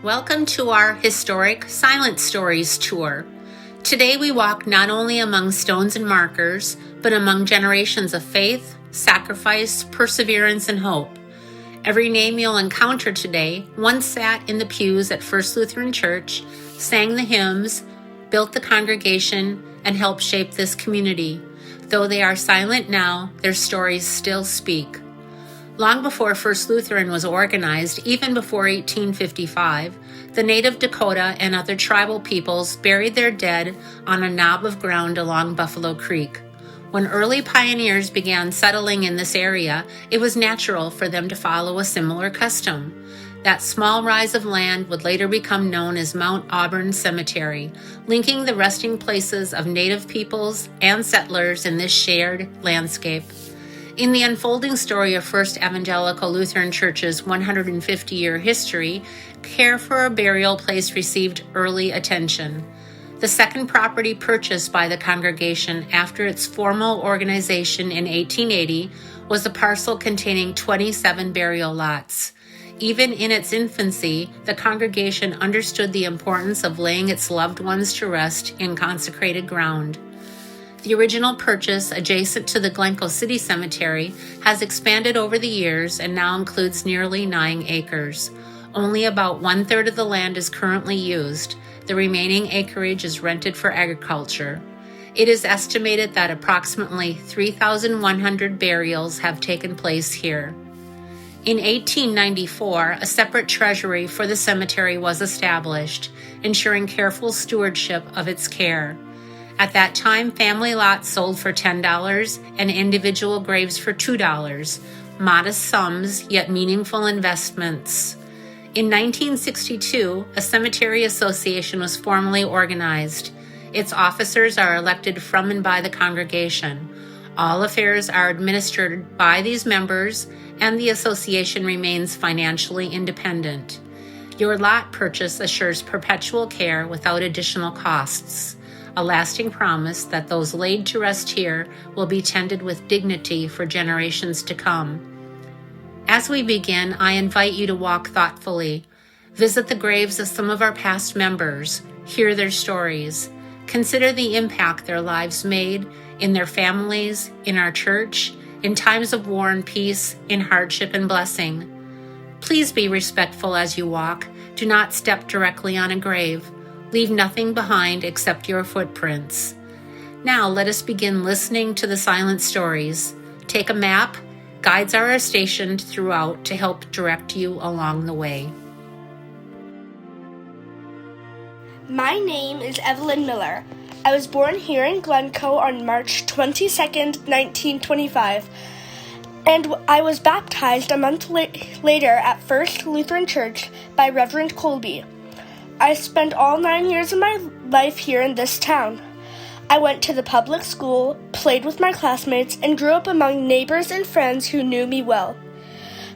Welcome to our historic Silent Stories tour. Today we walk not only among stones and markers, but among generations of faith, sacrifice, perseverance, and hope. Every name you'll encounter today once sat in the pews at First Lutheran Church, sang the hymns, built the congregation, and helped shape this community. Though they are silent now, their stories still speak. Long before First Lutheran was organized, even before 1855, the native Dakota and other tribal peoples buried their dead on a knob of ground along Buffalo Creek. When early pioneers began settling in this area, it was natural for them to follow a similar custom. That small rise of land would later become known as Mount Auburn Cemetery, linking the resting places of native peoples and settlers in this shared landscape. In the unfolding story of First Evangelical Lutheran Church's 150-year history, care for a burial place received early attention. The second property purchased by the congregation after its formal organization in 1880 was a parcel containing 27 burial lots. Even in its infancy, the congregation understood the importance of laying its loved ones to rest in consecrated ground. The original purchase, adjacent to the Glencoe City Cemetery, has expanded over the years and now includes nearly 9 acres. Only about 1/3 of the land is currently used. The remaining acreage is rented for agriculture. It is estimated that approximately 3,100 burials have taken place here. In 1894, a separate treasury for the cemetery was established, ensuring careful stewardship of its care. At that time, family lots sold for $10 and individual graves for $2, modest sums, yet meaningful investments. In 1962, a cemetery association was formally organized. Its officers are elected from and by the congregation. All affairs are administered by these members, and the association remains financially independent. Your lot purchase assures perpetual care without additional costs, a lasting promise that those laid to rest here will be tended with dignity for generations to come. As we begin, I invite you to walk thoughtfully. Visit the graves of some of our past members, hear their stories, consider the impact their lives made in their families, in our church, in times of war and peace, in hardship and blessing. Please be respectful as you walk. Do not step directly on a grave. Leave nothing behind except your footprints. Now let us begin listening to the silent stories. Take a map. Guides are stationed throughout to help direct you along the way. My name is Evelyn Miller. I was born here in Glencoe on March 22nd, 1925, and I was baptized a month later at First Lutheran Church by Reverend Kolbe. I spent all 9 years of my life here in this town. I went to the public school, played with my classmates, and grew up among neighbors and friends who knew me well.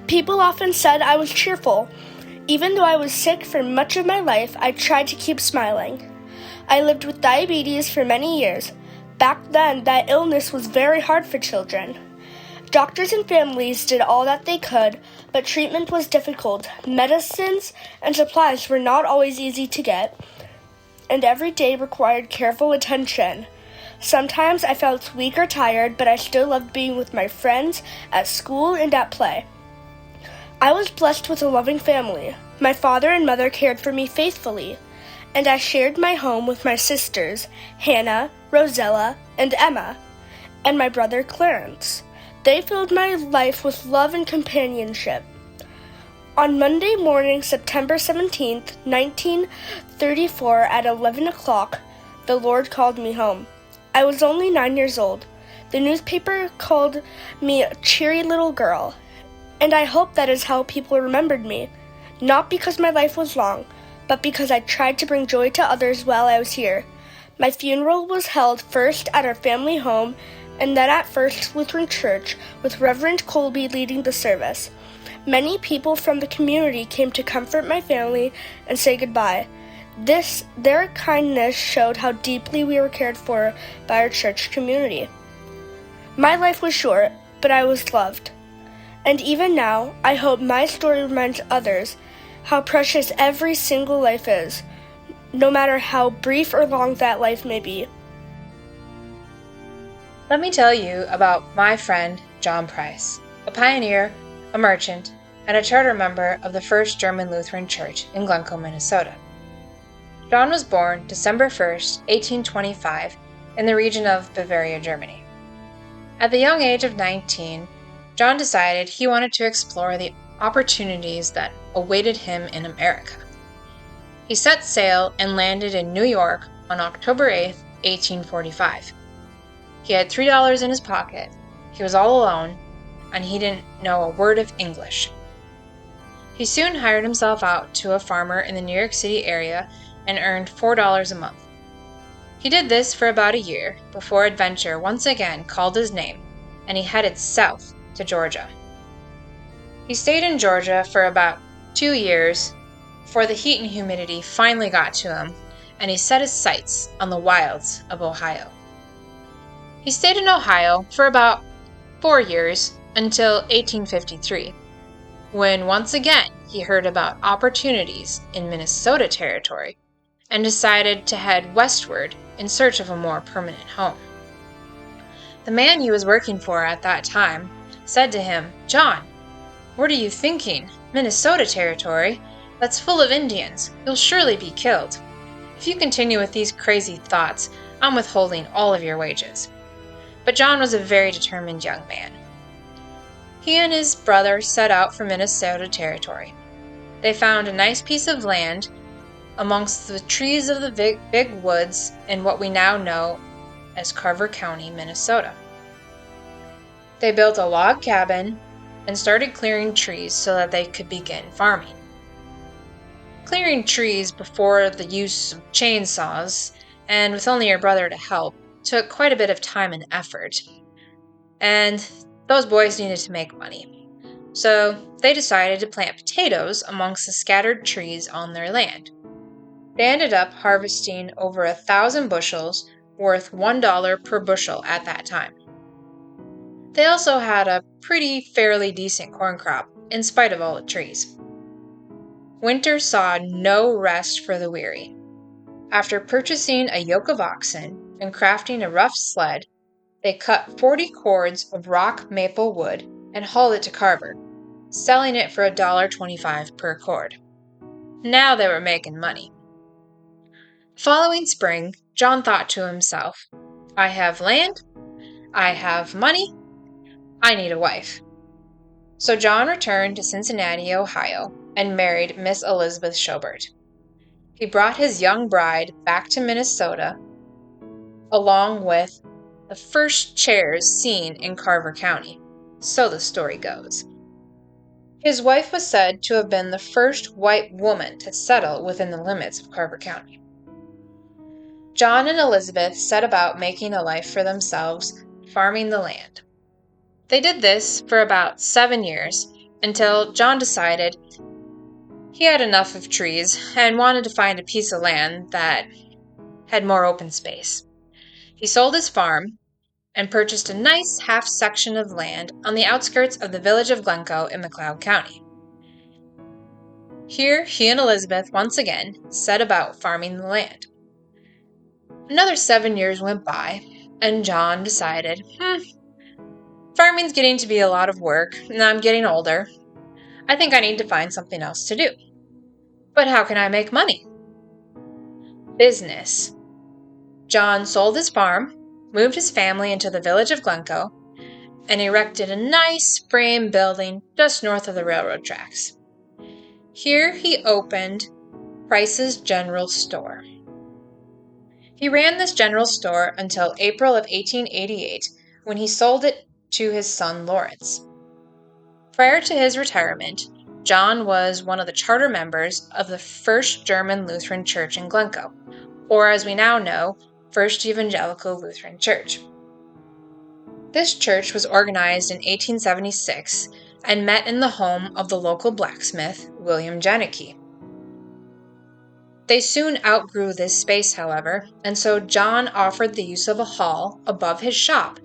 People often said I was cheerful. Even though I was sick for much of my life, I tried to keep smiling. I lived with diabetes for many years. Back then, that illness was very hard for children. Doctors and families did all that they could, but treatment was difficult. Medicines and supplies were not always easy to get, and every day required careful attention. Sometimes I felt weak or tired, but I still loved being with my friends at school and at play. I was blessed with a loving family. My father and mother cared for me faithfully, and I shared my home with my sisters, Hannah, Rosella, and Emma, and my brother Clarence. They filled my life with love and companionship. On Monday morning, September 17th, 1934, at 11 o'clock, the Lord called me home. I was only 9 years old. The newspaper called me a cheery little girl, and I hope that is how people remembered me, not because my life was long, but because I tried to bring joy to others while I was here. My funeral was held first at our family home and then at First Lutheran Church, with Reverend Kolbe leading the service. Many people from the community came to comfort my family and say goodbye. Their kindness showed how deeply we were cared for by our church community. My life was short, but I was loved. And even now, I hope my story reminds others how precious every single life is, no matter how brief or long that life may be. Let me tell you about my friend John Preiss, a pioneer, a merchant, and a charter member of the First German Lutheran Church in Glencoe, Minnesota. John was born December 1st, 1825, in the region of Bavaria, Germany. At the young age of 19, John decided he wanted to explore the opportunities that awaited him in America. He set sail and landed in New York on October 8th, 1845. He had $3 in his pocket, he was all alone, and he didn't know a word of English. He soon hired himself out to a farmer in the New York City area and earned $4 a month. He did this for about a year before adventure once again called his name, and he headed south to Georgia. He stayed in Georgia for about 2 years before the heat and humidity finally got to him, and he set his sights on the wilds of Ohio. He stayed in Ohio for about 4 years until 1853, when once again he heard about opportunities in Minnesota territory and decided to head westward in search of a more permanent home. The man he was working for at that time said to him, "John, what are you thinking? Minnesota territory? That's full of Indians. You'll surely be killed. If you continue with these crazy thoughts, I'm withholding all of your wages." But John was a very determined young man. He and his brother set out for Minnesota territory. They found a nice piece of land amongst the trees of the big woods in what we now know as Carver County, Minnesota. They built a log cabin and started clearing trees so that they could begin farming. Clearing trees before the use of chainsaws, and with only your brother to help, took quite a bit of time and effort. And those boys needed to make money. So they decided to plant potatoes amongst the scattered trees on their land. They ended up harvesting over 1,000 bushels, worth $1 per bushel at that time. They also had a fairly decent corn crop, in spite of all the trees. Winter saw no rest for the weary. After purchasing a yoke of oxen and crafting a rough sled, they cut 40 cords of rock maple wood and hauled it to Carver, selling it for $1.25 per cord. Now they were making money. The following spring, John thought to himself, "I have land, I have money, I need a wife." So John returned to Cincinnati, Ohio, and married Miss Elizabeth Schobert. He brought his young bride back to Minnesota, along with the first chairs seen in Carver County, so the story goes. His wife was said to have been the first white woman to settle within the limits of Carver County. John and Elizabeth set about making a life for themselves, farming the land. They did this for about 7 years, until John decided he had enough of trees and wanted to find a piece of land that had more open space. He sold his farm and purchased a nice half section of land on the outskirts of the village of Glencoe in McLeod County. Here, he and Elizabeth once again set about farming the land. Another 7 years went by, and John decided, farming's getting to be a lot of work, and I'm getting older. I think I need to find something else to do. But how can I make money? Business. John sold his farm, moved his family into the village of Glencoe, and erected a nice frame building just north of the railroad tracks. Here he opened Preiss' General Store. He ran this general store until April of 1888, when he sold it to his son Lawrence. Prior to his retirement, John was one of the charter members of the First German Lutheran Church in Glencoe, or as we now know, First Evangelical Lutheran Church. This church was organized in 1876 and met in the home of the local blacksmith, William Beneke. They soon outgrew this space, however, and so John offered the use of a hall above his shop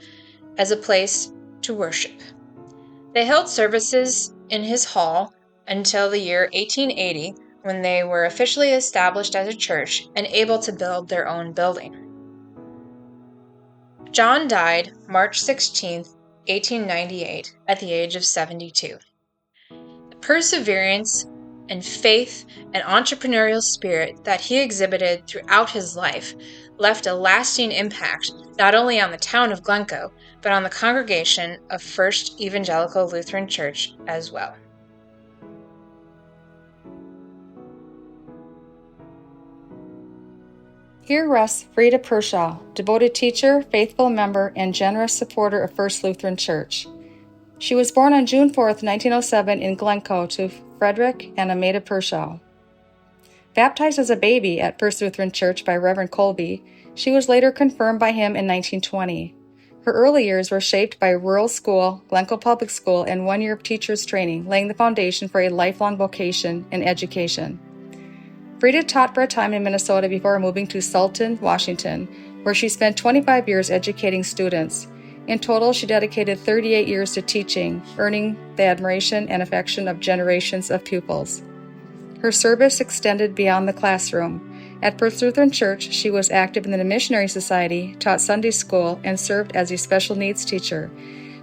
as a place to worship. They held services in his hall until the year 1880, when they were officially established as a church and able to build their own building. John died March 16, 1898, at the age of 72. The perseverance and faith and entrepreneurial spirit that he exhibited throughout his life left a lasting impact not only on the town of Glencoe, but on the congregation of First Evangelical Lutheran Church as well. Here rests Frieda Perschau, devoted teacher, faithful member, and generous supporter of First Lutheran Church. She was born on June 4, 1907 in Glencoe to Friedrich and Ameda Perschau. Baptized as a baby at First Lutheran Church by Reverend Kolbe, she was later confirmed by him in 1920. Her early years were shaped by rural school, Glencoe Public School, and 1 year of teacher's training, laying the foundation for a lifelong vocation in education. Frieda taught for a time in Minnesota before moving to Sultan, Washington, where she spent 25 years educating students. In total, she dedicated 38 years to teaching, earning the admiration and affection of generations of pupils. Her service extended beyond the classroom. At First Lutheran Church, she was active in the Missionary Society, taught Sunday school, and served as a special needs teacher.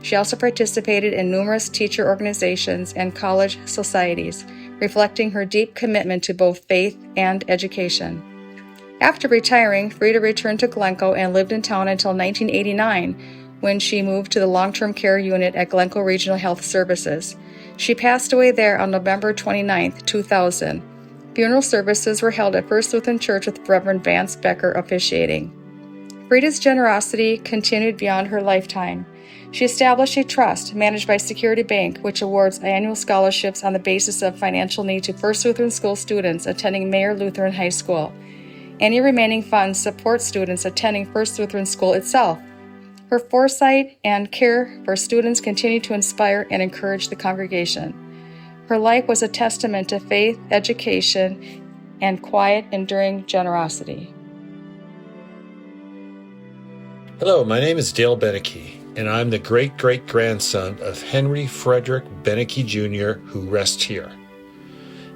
She also participated in numerous teacher organizations and college societies, reflecting her deep commitment to both faith and education. After retiring, Frieda returned to Glencoe and lived in town until 1989, when she moved to the long-term care unit at Glencoe Regional Health Services. She passed away there on November 29, 2000. Funeral services were held at First Lutheran Church with Reverend Vance Becker officiating. Frieda's generosity continued beyond her lifetime. She established a trust managed by Security Bank, which awards annual scholarships on the basis of financial need to First Lutheran School students attending Mayer Lutheran High School. Any remaining funds support students attending First Lutheran School itself. Her foresight and care for students continue to inspire and encourage the congregation. Her life was a testament to faith, education, and quiet, enduring generosity. Hello, my name is Dale Beneke, and I'm the great-great-grandson of Henry Frederick Beneke Jr., who rests here.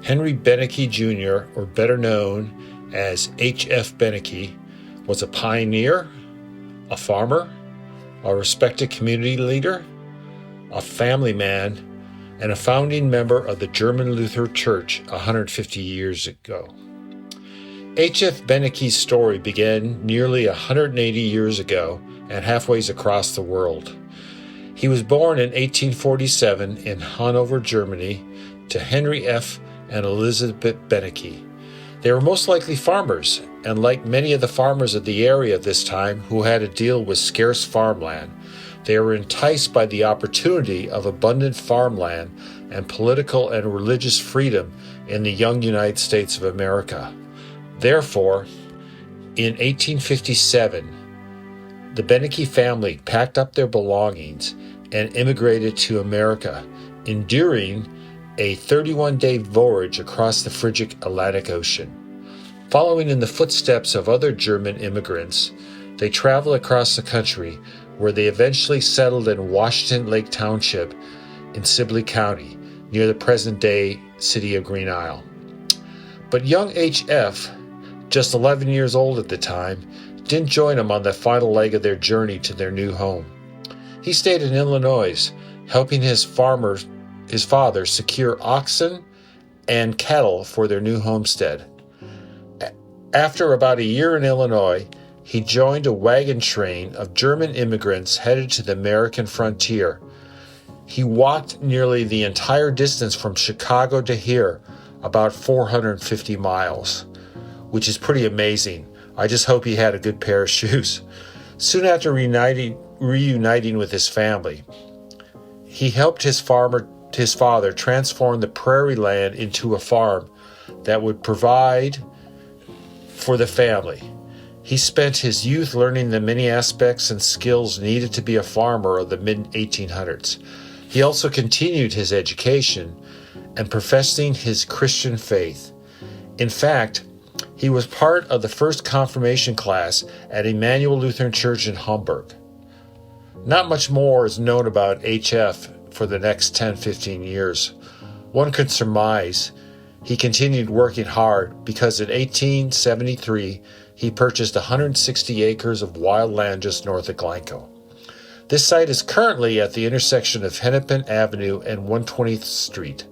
Henry Beneke Jr., or better known as H.F. Beneke, was a pioneer, a farmer, a respected community leader, a family man, and a founding member of the German Lutheran Church 150 years ago. H.F. Beneke's story began nearly 180 years ago and halfway across the world. He was born in 1847 in Hanover, Germany, to Henry F. and Elizabeth Beneke. They were most likely farmers, and like many of the farmers of the area at this time who had to deal with scarce farmland, they were enticed by the opportunity of abundant farmland and political and religious freedom in the young United States of America. Therefore, in 1857, the Beneke family packed up their belongings and immigrated to America, enduring a 31-day voyage across the frigid Atlantic Ocean. Following in the footsteps of other German immigrants, they traveled across the country, where they eventually settled in Washington Lake Township in Sibley County, near the present-day city of Green Isle. But young H.F., just 11 years old at the time, didn't join them on the final leg of their journey to their new home. He stayed in Illinois, helping his father secure oxen and cattle for their new homestead. After about a year in Illinois, he joined a wagon train of German immigrants headed to the American frontier. He walked nearly the entire distance from Chicago to here, about 450 miles, which is pretty amazing. I just hope he had a good pair of shoes. Soon after reuniting with his family, he helped his father transform the prairie land into a farm that would provide for the family. He spent his youth learning the many aspects and skills needed to be a farmer of the mid-1800s. He also continued his education and professing his Christian faith. In fact, he was part of the first confirmation class at Emmanuel Lutheran Church in Hamburg. Not much more is known about HF for the next 10-15 years. One could surmise he continued working hard because in 1873 he purchased 160 acres of wild land just north of Glencoe. This site is currently at the intersection of Hennepin Avenue and 120th Street.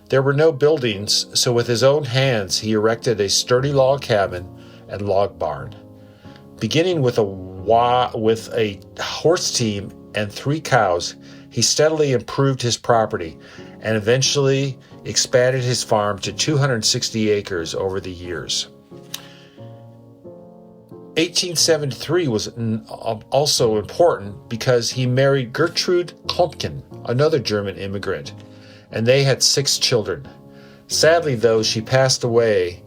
There were no buildings, so with his own hands he erected a sturdy log cabin and log barn. Beginning with a horse team and 3 cows, he steadily improved his property and eventually expanded his farm to 260 acres over the years. 1873 was also important because he married Gertrude Schmidt, another German immigrant, and they had 6 children. Sadly, though, she passed away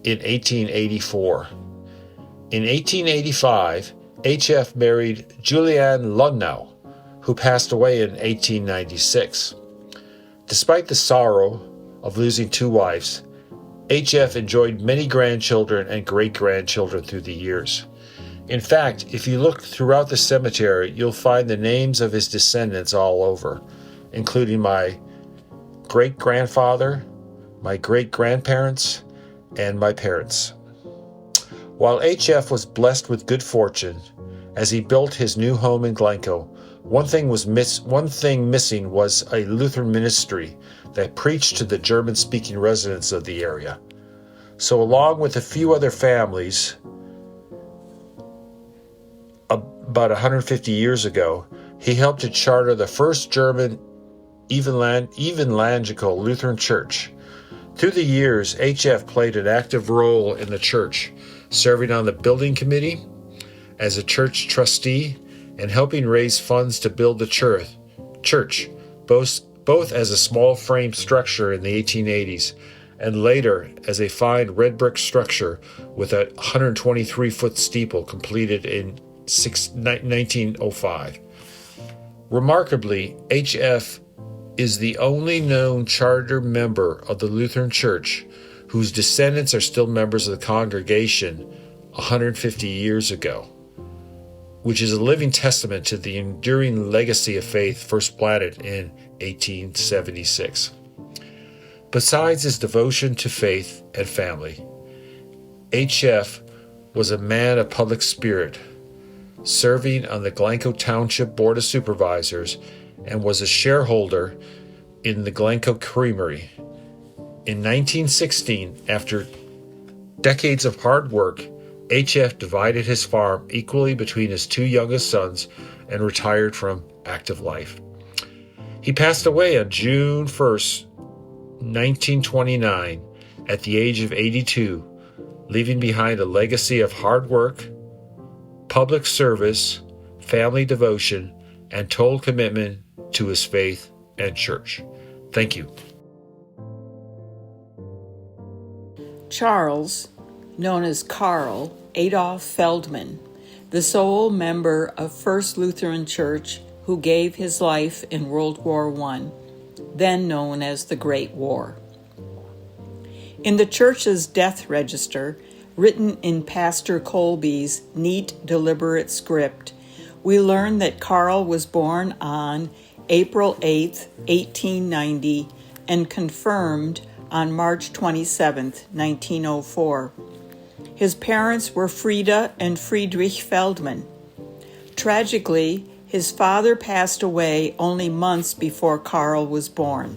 in 1884. In 1885, H.F. married Juliane Ludnow, who passed away in 1896. Despite the sorrow of losing 2 wives, H.F. enjoyed many grandchildren and great-grandchildren through the years. In fact, if you look throughout the cemetery, you'll find the names of his descendants all over, including my great-grandfather, my great-grandparents, and my parents. While H.F. was blessed with good fortune, as he built his new home in Glencoe, one thing missing was a Lutheran ministry that preached to the German-speaking residents of the area. So along with a few other families, about 150 years ago, he helped to charter the first German Evangelical Lutheran Church. Through the years, H.F. played an active role in the church, serving on the building committee, as a church trustee, and helping raise funds to build the church, both as a small frame structure in the 1880s and later as a fine red brick structure with a 123-foot steeple completed in 1905. Remarkably, H.F. is the only known charter member of the Lutheran Church whose descendants are still members of the congregation 150 years ago, which is a living testament to the enduring legacy of faith first planted in 1876. Besides his devotion to faith and family, H.F. was a man of public spirit, serving on the Glencoe Township Board of Supervisors and was a shareholder in the Glencoe Creamery. In 1916, after decades of hard work, H.F. divided his farm equally between his 2 youngest sons and retired from active life. He passed away on June 1st, 1929, at the age of 82, leaving behind a legacy of hard work, public service, family devotion, and total commitment to his faith and church. Thank you. Charles, known as Karl Adolf Feldman, the sole member of First Lutheran Church who gave his life in World War I, then known as the Great War. In the church's death register, written in Pastor Kolbe's neat, deliberate script, we learn that Karl was born on April 8, 1890, and confirmed on March 27, 1904. His parents were Frieda and Friedrich Feldman. Tragically, his father passed away only months before Karl was born.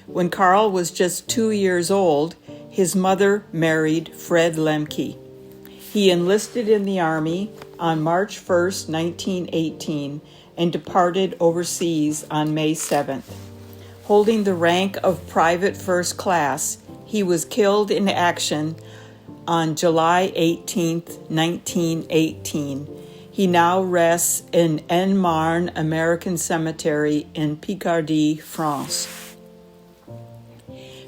When Karl was just 2 years old, his mother married Fred Lemke. He enlisted in the Army on March 1, 1918, and departed overseas on May 7th. Holding the rank of Private First Class, he was killed in action on July 18, 1918. He now rests in En Marne American Cemetery in Picardy, France.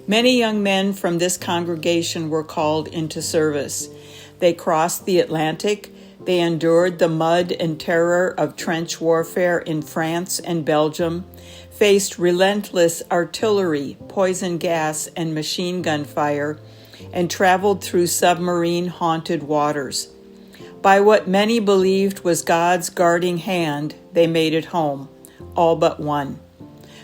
Many young men from this congregation were called into service. They crossed the Atlantic. They endured the mud and terror of trench warfare in France and Belgium, faced relentless artillery, poison gas, and machine gun fire, and traveled through submarine-haunted waters. By what many believed was God's guarding hand, they made it home, all but one.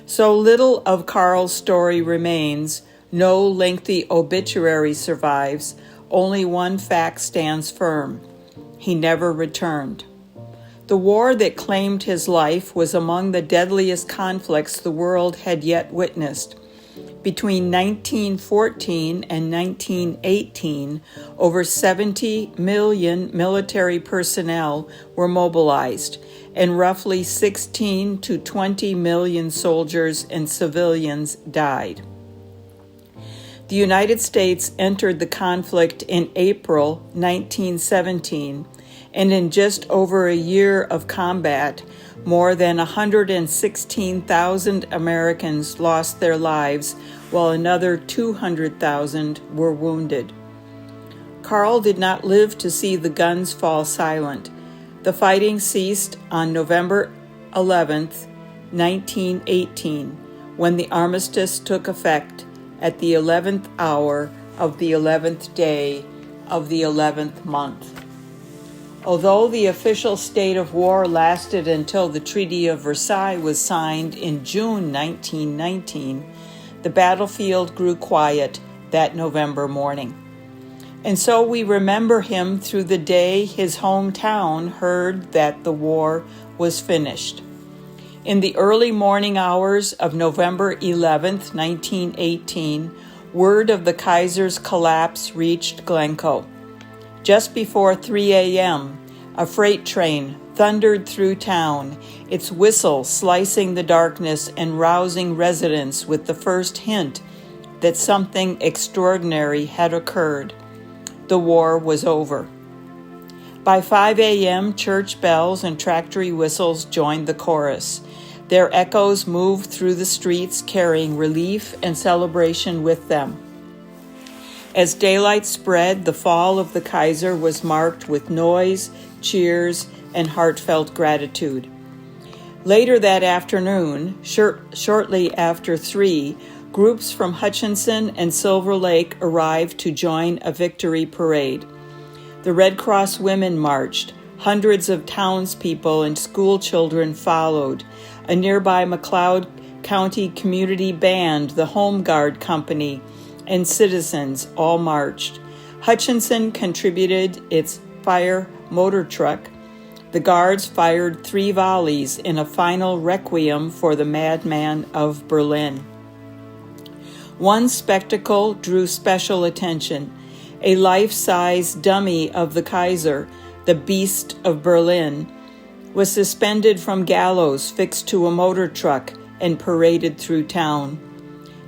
So little of Karl's story remains, no lengthy obituary survives, only one fact stands firm. He never returned. The war that claimed his life was among the deadliest conflicts the world had yet witnessed. Between 1914 and 1918, over 70 million military personnel were mobilized, and roughly 16 to 20 million soldiers and civilians died. The United States entered the conflict in April 1917, and in just over a year of combat, more than 116,000 Americans lost their lives, while another 200,000 were wounded. Karl did not live to see the guns fall silent. The fighting ceased on November 11th, 1918, when the armistice took effect at the 11th hour of the 11th day of the 11th month. Although the official state of war lasted until the Treaty of Versailles was signed in June 1919, the battlefield grew quiet that November morning. And so we remember him through the day his hometown heard that the war was finished. In the early morning hours of November 11th, 1918, word of the Kaiser's collapse reached Glencoe. Just before 3 a.m., a freight train thundered through town, its whistle slicing the darkness and rousing residents with the first hint that something extraordinary had occurred. The war was over. By 5 a.m., church bells and tractory whistles joined the chorus. Their echoes moved through the streets, carrying relief and celebration with them. As daylight spread, the fall of the Kaiser was marked with noise, cheers, and heartfelt gratitude. Later that afternoon, shortly after 3, groups from Hutchinson and Silver Lake arrived to join a victory parade. The Red Cross women marched. Hundreds of townspeople and school children followed. A nearby McLeod County community band, the Home Guard Company, and citizens all marched. Hutchinson contributed its fire motor truck. The guards fired 3 volleys in a final requiem for the madman of Berlin. One spectacle drew special attention. A life-size dummy of the Kaiser, the Beast of Berlin, was suspended from gallows fixed to a motor truck and paraded through town.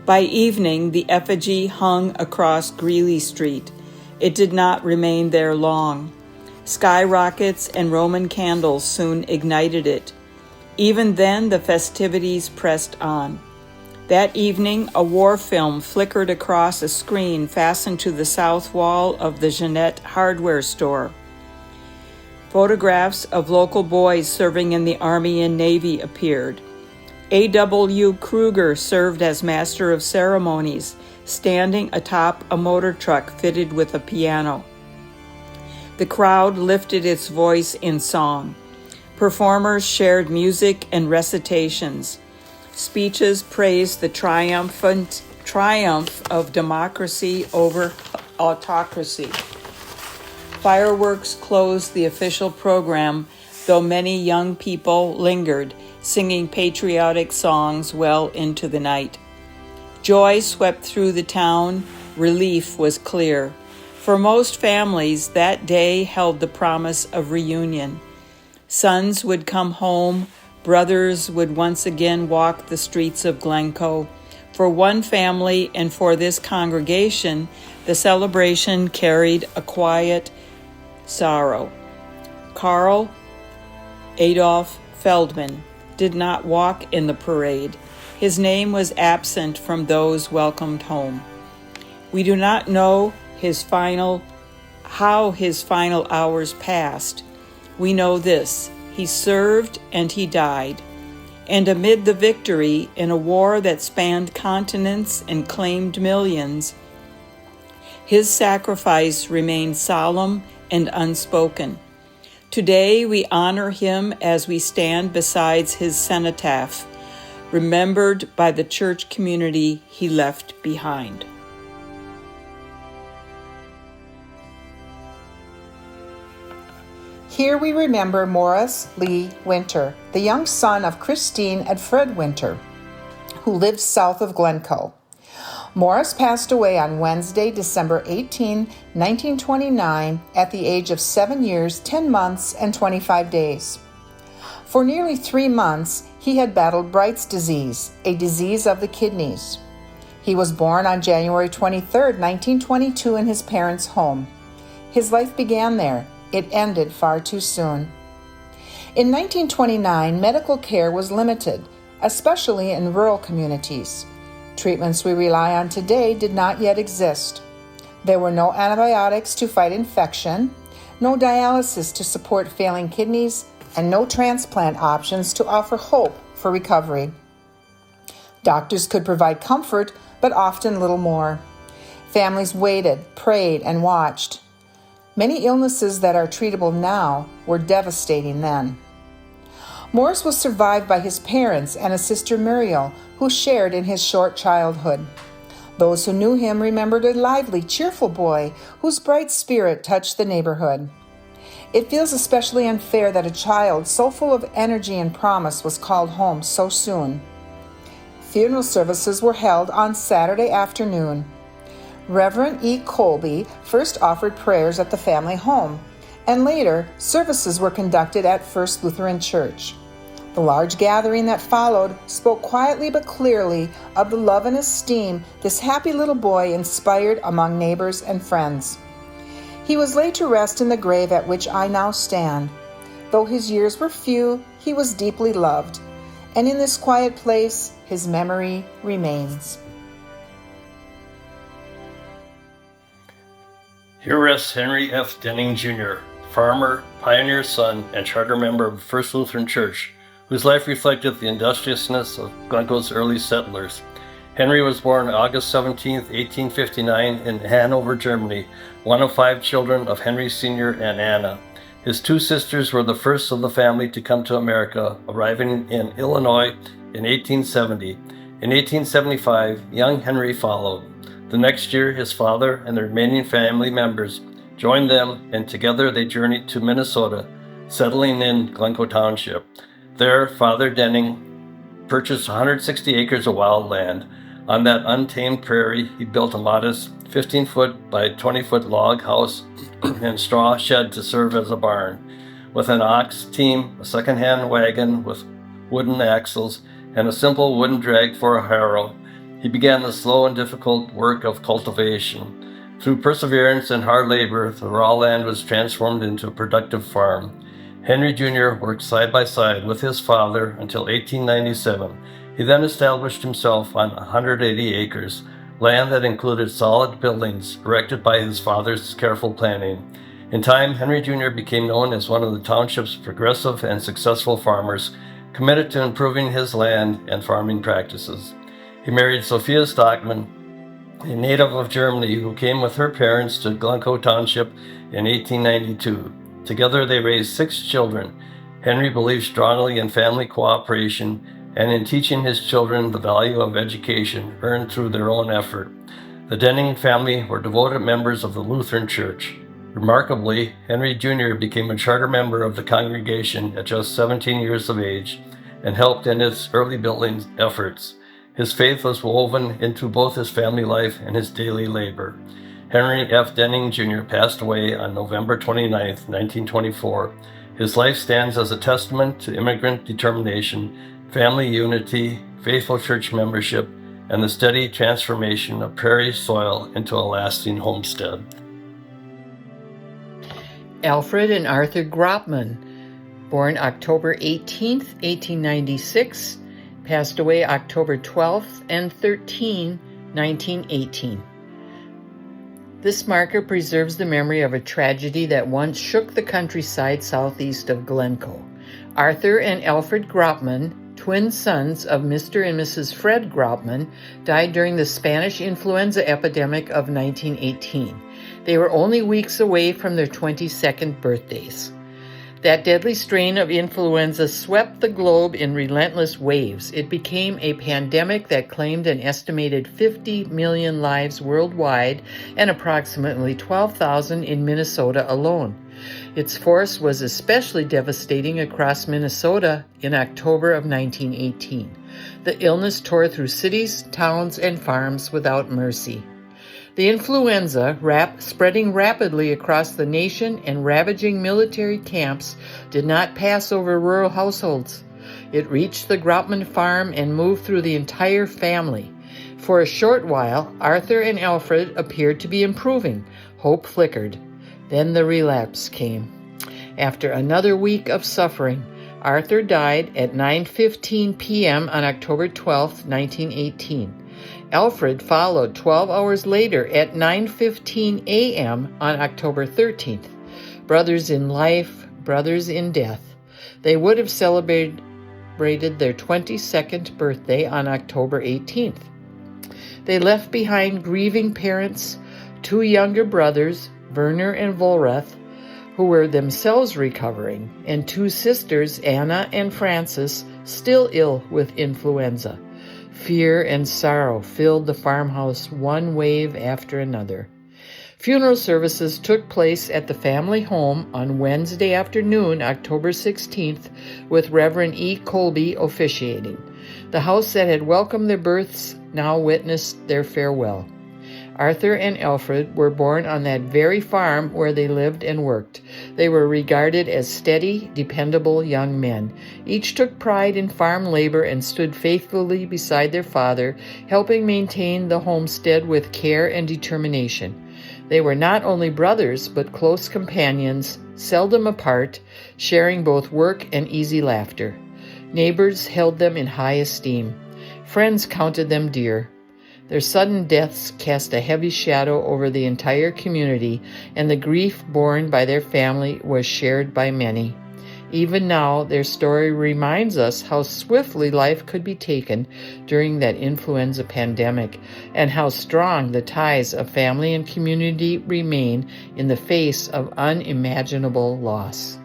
By evening, the effigy hung across Greeley Street. It did not remain there long. Skyrockets and Roman candles soon ignited it. Even then, the festivities pressed on. That evening, a war film flickered across a screen fastened to the south wall of the Jeanette hardware store. Photographs of local boys serving in the Army and Navy appeared. A.W. Kruger served as master of ceremonies, standing atop a motor truck fitted with a piano. The crowd lifted its voice in song. Performers shared music and recitations. Speeches praised the triumph of democracy over autocracy. Fireworks closed the official program, though many young people lingered, singing patriotic songs well into the night. Joy swept through the town. Relief was clear. For most families, that day held the promise of reunion. Sons would come home. Brothers would once again walk the streets of Glencoe. For one family and for this congregation, the celebration carried a quiet sorrow. Karl Adolf Feldman did not walk in the parade. His name was absent from those welcomed home. We do not know how his final hours passed. We know this: he served and he died. And amid the victory in a war that spanned continents and claimed millions, his sacrifice remained solemn and unspoken. Today we honor him as we stand beside his cenotaph, remembered by the church community he left behind. Here we remember Maurice Lee Winter, the young son of Christine and Fred Winter, who lived south of Glencoe. Maurice passed away on Wednesday, December 18, 1929, at the age of 7 years, 10 months, and 25 days. For nearly 3 months, he had battled Bright's disease, a disease of the kidneys. He was born on January 23, 1922, in his parents' home. His life began there. It ended far too soon. In 1929, medical care was limited, especially in rural communities. Treatments we rely on today did not yet exist. There were no antibiotics to fight infection, no dialysis to support failing kidneys, and no transplant options to offer hope for recovery. Doctors could provide comfort, but often little more. Families waited, prayed, and watched. Many illnesses that are treatable now were devastating then. Maurice was survived by his parents and a sister Muriel, who shared in his short childhood. Those who knew him remembered a lively, cheerful boy whose bright spirit touched the neighborhood. It feels especially unfair that a child so full of energy and promise was called home so soon. Funeral services were held on Saturday afternoon. Reverend E. Kolbe first offered prayers at the family home, and later services were conducted at First Lutheran Church. The large gathering that followed spoke quietly but clearly of the love and esteem this happy little boy inspired among neighbors and friends. He was laid to rest in the grave at which I now stand. Though his years were few, he was deeply loved, and in this quiet place his memory remains. Here rests Henry F. Dehning, Jr., farmer, pioneer son, and charter member of First Lutheran Church, whose life reflected the industriousness of Glencoe's early settlers. Henry was born August 17, 1859, in Hanover, Germany, one of 5 children of Henry Sr. and Anna. His 2 sisters were the first of the family to come to America, arriving in Illinois in 1870. In 1875, young Henry followed. The next year, his father and the remaining family members joined them, and together they journeyed to Minnesota, settling in Glencoe Township. There, Father Dehning purchased 160 acres of wild land. On that untamed prairie, he built a modest 15-foot by 20-foot log house and straw shed to serve as a barn. With an ox team, a second-hand wagon with wooden axles, and a simple wooden drag for a harrow, he began the slow and difficult work of cultivation. Through perseverance and hard labor, the raw land was transformed into a productive farm. Henry Jr. worked side by side with his father until 1897. He then established himself on 180 acres, land that included solid buildings erected by his father's careful planning. In time, Henry Jr. became known as one of the township's progressive and successful farmers, committed to improving his land and farming practices. He married Sophia Stockman, a native of Germany who came with her parents to Glencoe Township in 1892. Together they raised 6 children. Henry believed strongly in family cooperation and in teaching his children the value of education earned through their own effort. The Dehning family were devoted members of the Lutheran Church. Remarkably, Henry Jr. became a charter member of the congregation at just 17 years of age and helped in its early building efforts. His faith was woven into both his family life and his daily labor. Henry F. Dehning Jr. passed away on November 29, 1924. His life stands as a testament to immigrant determination, family unity, faithful church membership, and the steady transformation of prairie soil into a lasting homestead. Alfred and Arthur Graupmann, born October 18, 1896, passed away October 12th and 13, 1918. This marker preserves the memory of a tragedy that once shook the countryside southeast of Glencoe. Arthur and Alfred Graupmann, twin sons of Mr. and Mrs. Fred Graupmann, died during the Spanish influenza epidemic of 1918. They were only weeks away from their 22nd birthdays. That deadly strain of influenza swept the globe in relentless waves. It became a pandemic that claimed an estimated 50 million lives worldwide and approximately 12,000 in Minnesota alone. Its force was especially devastating across Minnesota in October of 1918. The illness tore through cities, towns, and farms without mercy. The influenza, spreading rapidly across the nation and ravaging military camps, did not pass over rural households. It reached the Graupmann farm and moved through the entire family. For a short while, Arthur and Alfred appeared to be improving. Hope flickered. Then the relapse came. After another week of suffering, Arthur died at 9:15 p.m. on October 12, 1918. Alfred followed 12 hours later at 9:15 a.m. on October 13th. Brothers in life, brothers in death. They would have celebrated their 22nd birthday on October 18th. They left behind grieving parents, two younger brothers, Werner and Volrath, who were themselves recovering, and two sisters, Anna and Frances, still ill with influenza. Fear and sorrow filled the farmhouse one wave after another. Funeral services took place at the family home on Wednesday afternoon, October 16th, with Reverend E. Kolbe officiating. The house that had welcomed their births now witnessed their farewell. Arthur and Alfred were born on that very farm where they lived and worked. They were regarded as steady, dependable young men. Each took pride in farm labor and stood faithfully beside their father, helping maintain the homestead with care and determination. They were not only brothers, but close companions, seldom apart, sharing both work and easy laughter. Neighbors held them in high esteem. Friends counted them dear. Their sudden deaths cast a heavy shadow over the entire community, and the grief borne by their family was shared by many. Even now, their story reminds us how swiftly life could be taken during that influenza pandemic, and how strong the ties of family and community remain in the face of unimaginable loss.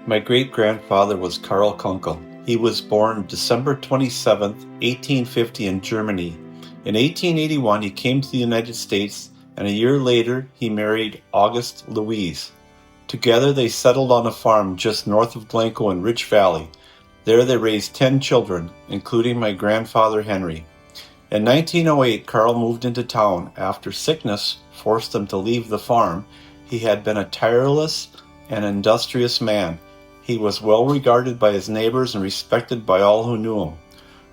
My great-grandfather was Karl Kunkel. He was born December 27, 1850 in Germany. In 1881, he came to the United States, and a year later, he married Auguste Louise. Together, they settled on a farm just north of Glencoe in Rich Valley. There, they raised 10 children, including my grandfather Henry. In 1908, Karl moved into town. After sickness forced him to leave the farm, he had been a tireless and industrious man. He was well regarded by his neighbors and respected by all who knew him.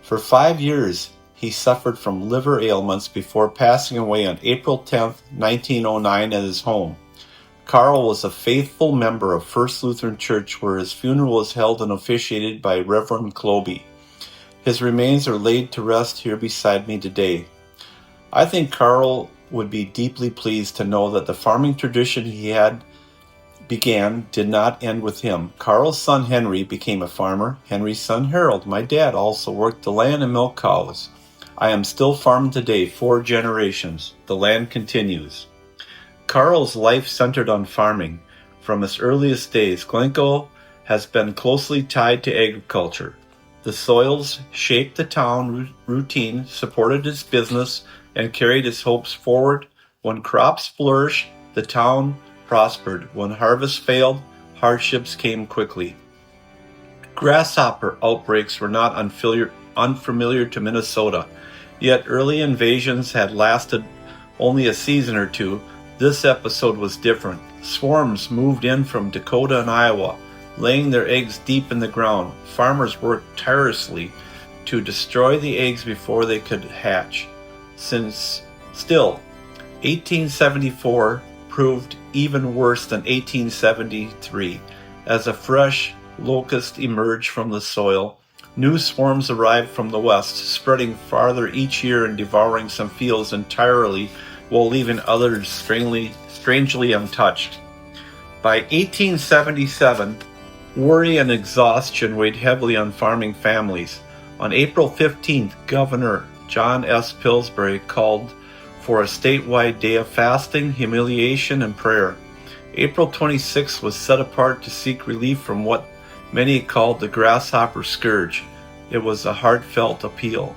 For 5 years, he suffered from liver ailments before passing away on April 10, 1909 at his home. Karl was a faithful member of First Lutheran Church, where his funeral was held and officiated by Reverend Kolbe. His remains are laid to rest here beside me today. I think Karl would be deeply pleased to know that the farming tradition he had began did not end with him. Karl's son Henry became a farmer. Henry's son Harold, my dad, also worked the land and milked cows. I am still farming today, 4 generations. The land continues. Karl's life centered on farming. From his earliest days, Glencoe has been closely tied to agriculture. The soils shaped the town routine, supported his business, and carried his hopes forward. When crops flourished, the town prospered. When harvest failed, hardships came quickly. Grasshopper outbreaks were not unfamiliar to Minnesota, yet early invasions had lasted only a season or two. This episode was different. Swarms moved in from Dakota and Iowa, laying their eggs deep in the ground. Farmers worked tirelessly to destroy the eggs before they could hatch. Still, 1874 proved even worse than 1873. As a fresh locust emerged from the soil, new swarms arrived from the west, spreading farther each year and devouring some fields entirely while leaving others strangely untouched. By 1877, worry and exhaustion weighed heavily on farming families. On April 15th, Governor John S. Pillsbury called for a statewide day of fasting, humiliation, and prayer. April 26th was set apart to seek relief from what many called the grasshopper scourge. It was a heartfelt appeal.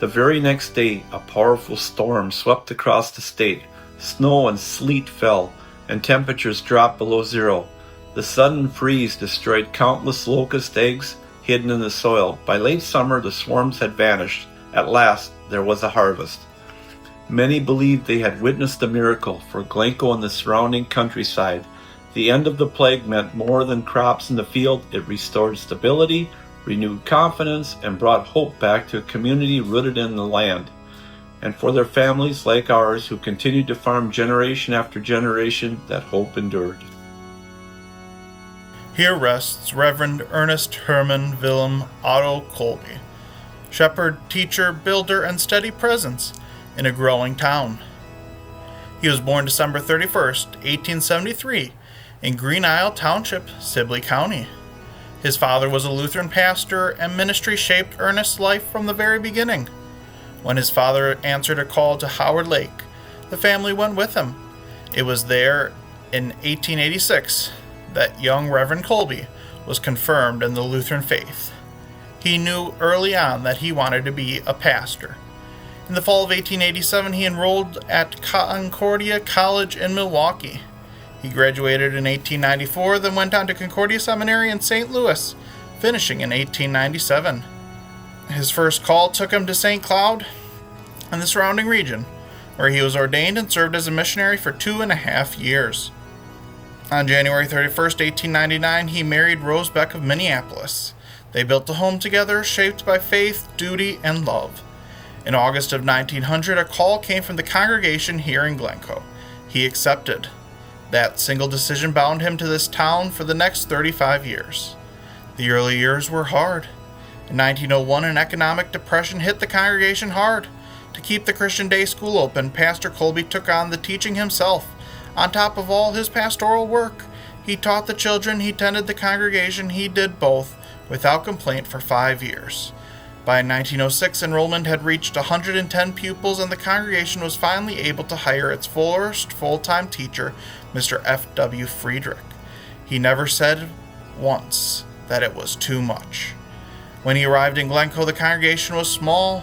The very next day, a powerful storm swept across the state. Snow and sleet fell, and temperatures dropped below zero. The sudden freeze destroyed countless locust eggs hidden in the soil. By late summer, the swarms had vanished. At last, there was a harvest. Many believed they had witnessed a miracle for Glencoe and the surrounding countryside. The end of the plague meant more than crops in the field. It restored stability, renewed confidence, and brought hope back to a community rooted in the land. And for their families like ours who continued to farm generation after generation, that hope endured. Here rests Reverend Ernest Hermann Wilhelm Otto Kolbe, shepherd, teacher, builder, and steady presence in a growing town. He was born December 31st, 1873, in Green Isle Township, Sibley County. His father was a Lutheran pastor, and ministry shaped Ernest's life from the very beginning. When his father answered a call to Howard Lake, the family went with him. It was there in 1886 that young Reverend Kolbe was confirmed in the Lutheran faith. He knew early on that he wanted to be a pastor. In the fall of 1887, he enrolled at Concordia College in Milwaukee. He graduated in 1894, then went on to Concordia Seminary in St. Louis, finishing in 1897. His first call took him to St. Cloud and the surrounding region, where he was ordained and served as a missionary for 2.5 years. On January 31st, 1899, he married Rose Beck of Minneapolis. They built a home together, shaped by faith, duty, and love. In August of 1900, a call came from the congregation here in Glencoe. He accepted. That single decision bound him to this town for the next 35 years. The early years were hard. In 1901, an economic depression hit the congregation hard. To keep the Christian day school open, Pastor Kolbe took on the teaching himself. On top of all his pastoral work, he taught the children, he tended the congregation, he did both, without complaint for 5 years. By 1906, enrollment had reached 110 pupils, and the congregation was finally able to hire its first full-time teacher, Mr. F.W. Friedrich. He never said once that it was too much. When he arrived in Glencoe, the congregation was small.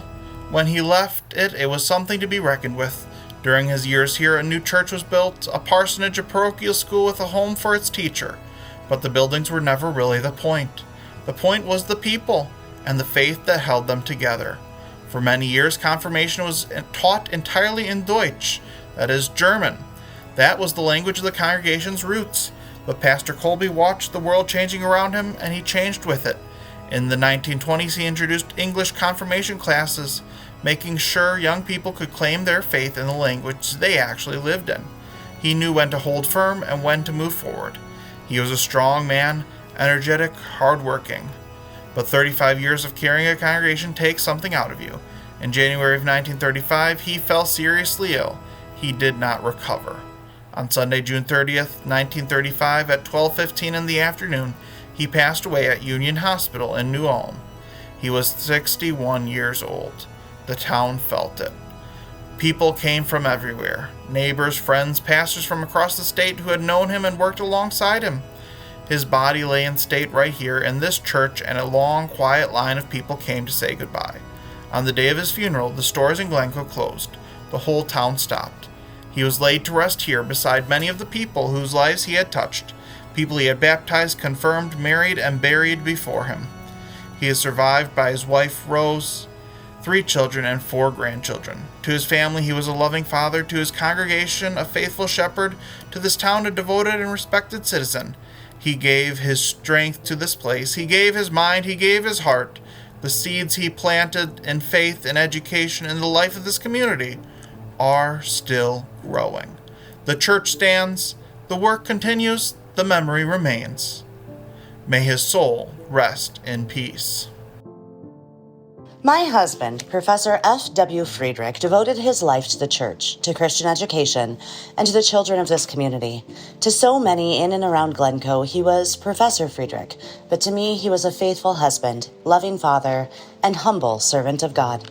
When he left it, it was something to be reckoned with. During his years here, a new church was built, a parsonage, a parochial school with a home for its teacher. But the buildings were never really the point. The point was the people and the faith that held them together. For many years, confirmation was taught entirely in Deutsch, that is, German. That was the language of the congregation's roots. But Pastor Kolbe watched the world changing around him, and he changed with it. In the 1920s, he introduced English confirmation classes, making sure young people could claim their faith in the language they actually lived in. He knew when to hold firm and when to move forward. He was a strong man, energetic, hardworking. But 35 years of carrying a congregation takes something out of you. In January of 1935, he fell seriously ill. He did not recover. On Sunday, June 30th, 1935, at 12:15 in the afternoon, he passed away at Union Hospital in New Ulm. He was 61 years old. The town felt it. People came from everywhere. Neighbors, friends, pastors from across the state who had known him and worked alongside him. His body lay in state right here in this church, and a long, quiet line of people came to say goodbye. On the day of his funeral, the stores in Glencoe closed. The whole town stopped. He was laid to rest here beside many of the people whose lives he had touched, people he had baptized, confirmed, married, and buried before him. He is survived by his wife, Rose, 3 children, and 4 grandchildren. To his family, he was a loving father. To his congregation, a faithful shepherd. To this town, a devoted and respected citizen. He gave his strength to this place. He gave his mind. He gave his heart. The seeds he planted in faith and education in the life of this community are still growing. The church stands. The work continues. The memory remains. May his soul rest in peace. My husband, Professor F.W. Friedrich, devoted his life to the church, to Christian education, and to the children of this community. To so many in and around Glencoe, he was Professor Friedrich, but to me, he was a faithful husband, loving father, and humble servant of God.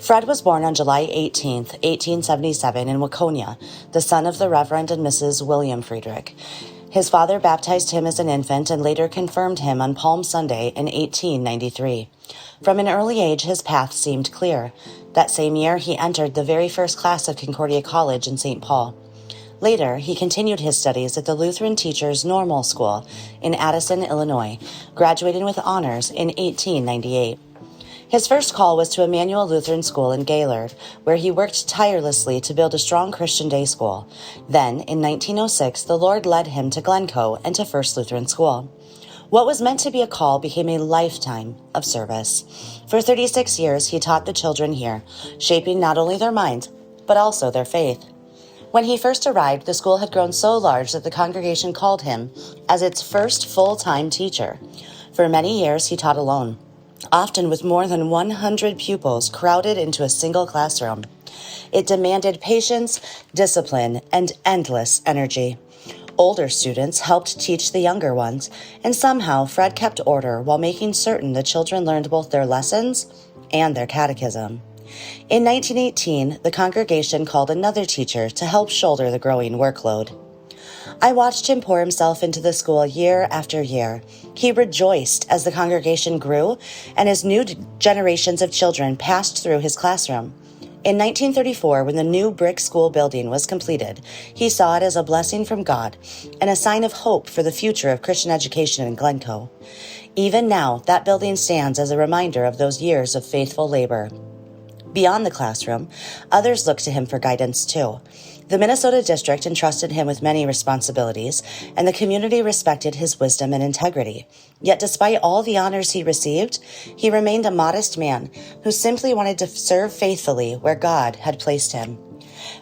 Fred was born on July 18, 1877, in Waconia, the son of the Reverend and Mrs. William Friedrich. His father baptized him as an infant and later confirmed him on Palm Sunday in 1893. From an early age, his path seemed clear. That same year, he entered the very first class of Concordia College in St. Paul. Later, he continued his studies at the Lutheran Teachers' Normal School in Addison, Illinois, graduating with honors in 1898. His first call was to Emmanuel Lutheran School in Gaylord, where he worked tirelessly to build a strong Christian day school. Then, in 1906, the Lord led him to Glencoe and to First Lutheran School. What was meant to be a call became a lifetime of service. For 36 years, he taught the children here, shaping not only their minds, but also their faith. When he first arrived, the school had grown so large that the congregation called him as its first full-time teacher. For many years, he taught alone, often with more than 100 pupils crowded into a single classroom. It demanded patience, discipline, and endless energy. Older students helped teach the younger ones, and somehow Fred kept order while making certain the children learned both their lessons and their catechism. In 1918, the congregation called another teacher to help shoulder the growing workload. I watched him pour himself into the school year after year. He rejoiced as the congregation grew and as new generations of children passed through his classroom. In 1934, when the new brick school building was completed, he saw it as a blessing from God and a sign of hope for the future of Christian education in Glencoe. Even now, that building stands as a reminder of those years of faithful labor. Beyond the classroom, others looked to him for guidance too. The Minnesota district entrusted him with many responsibilities, and the community respected his wisdom and integrity. Yet despite all the honors he received, he remained a modest man who simply wanted to serve faithfully where God had placed him.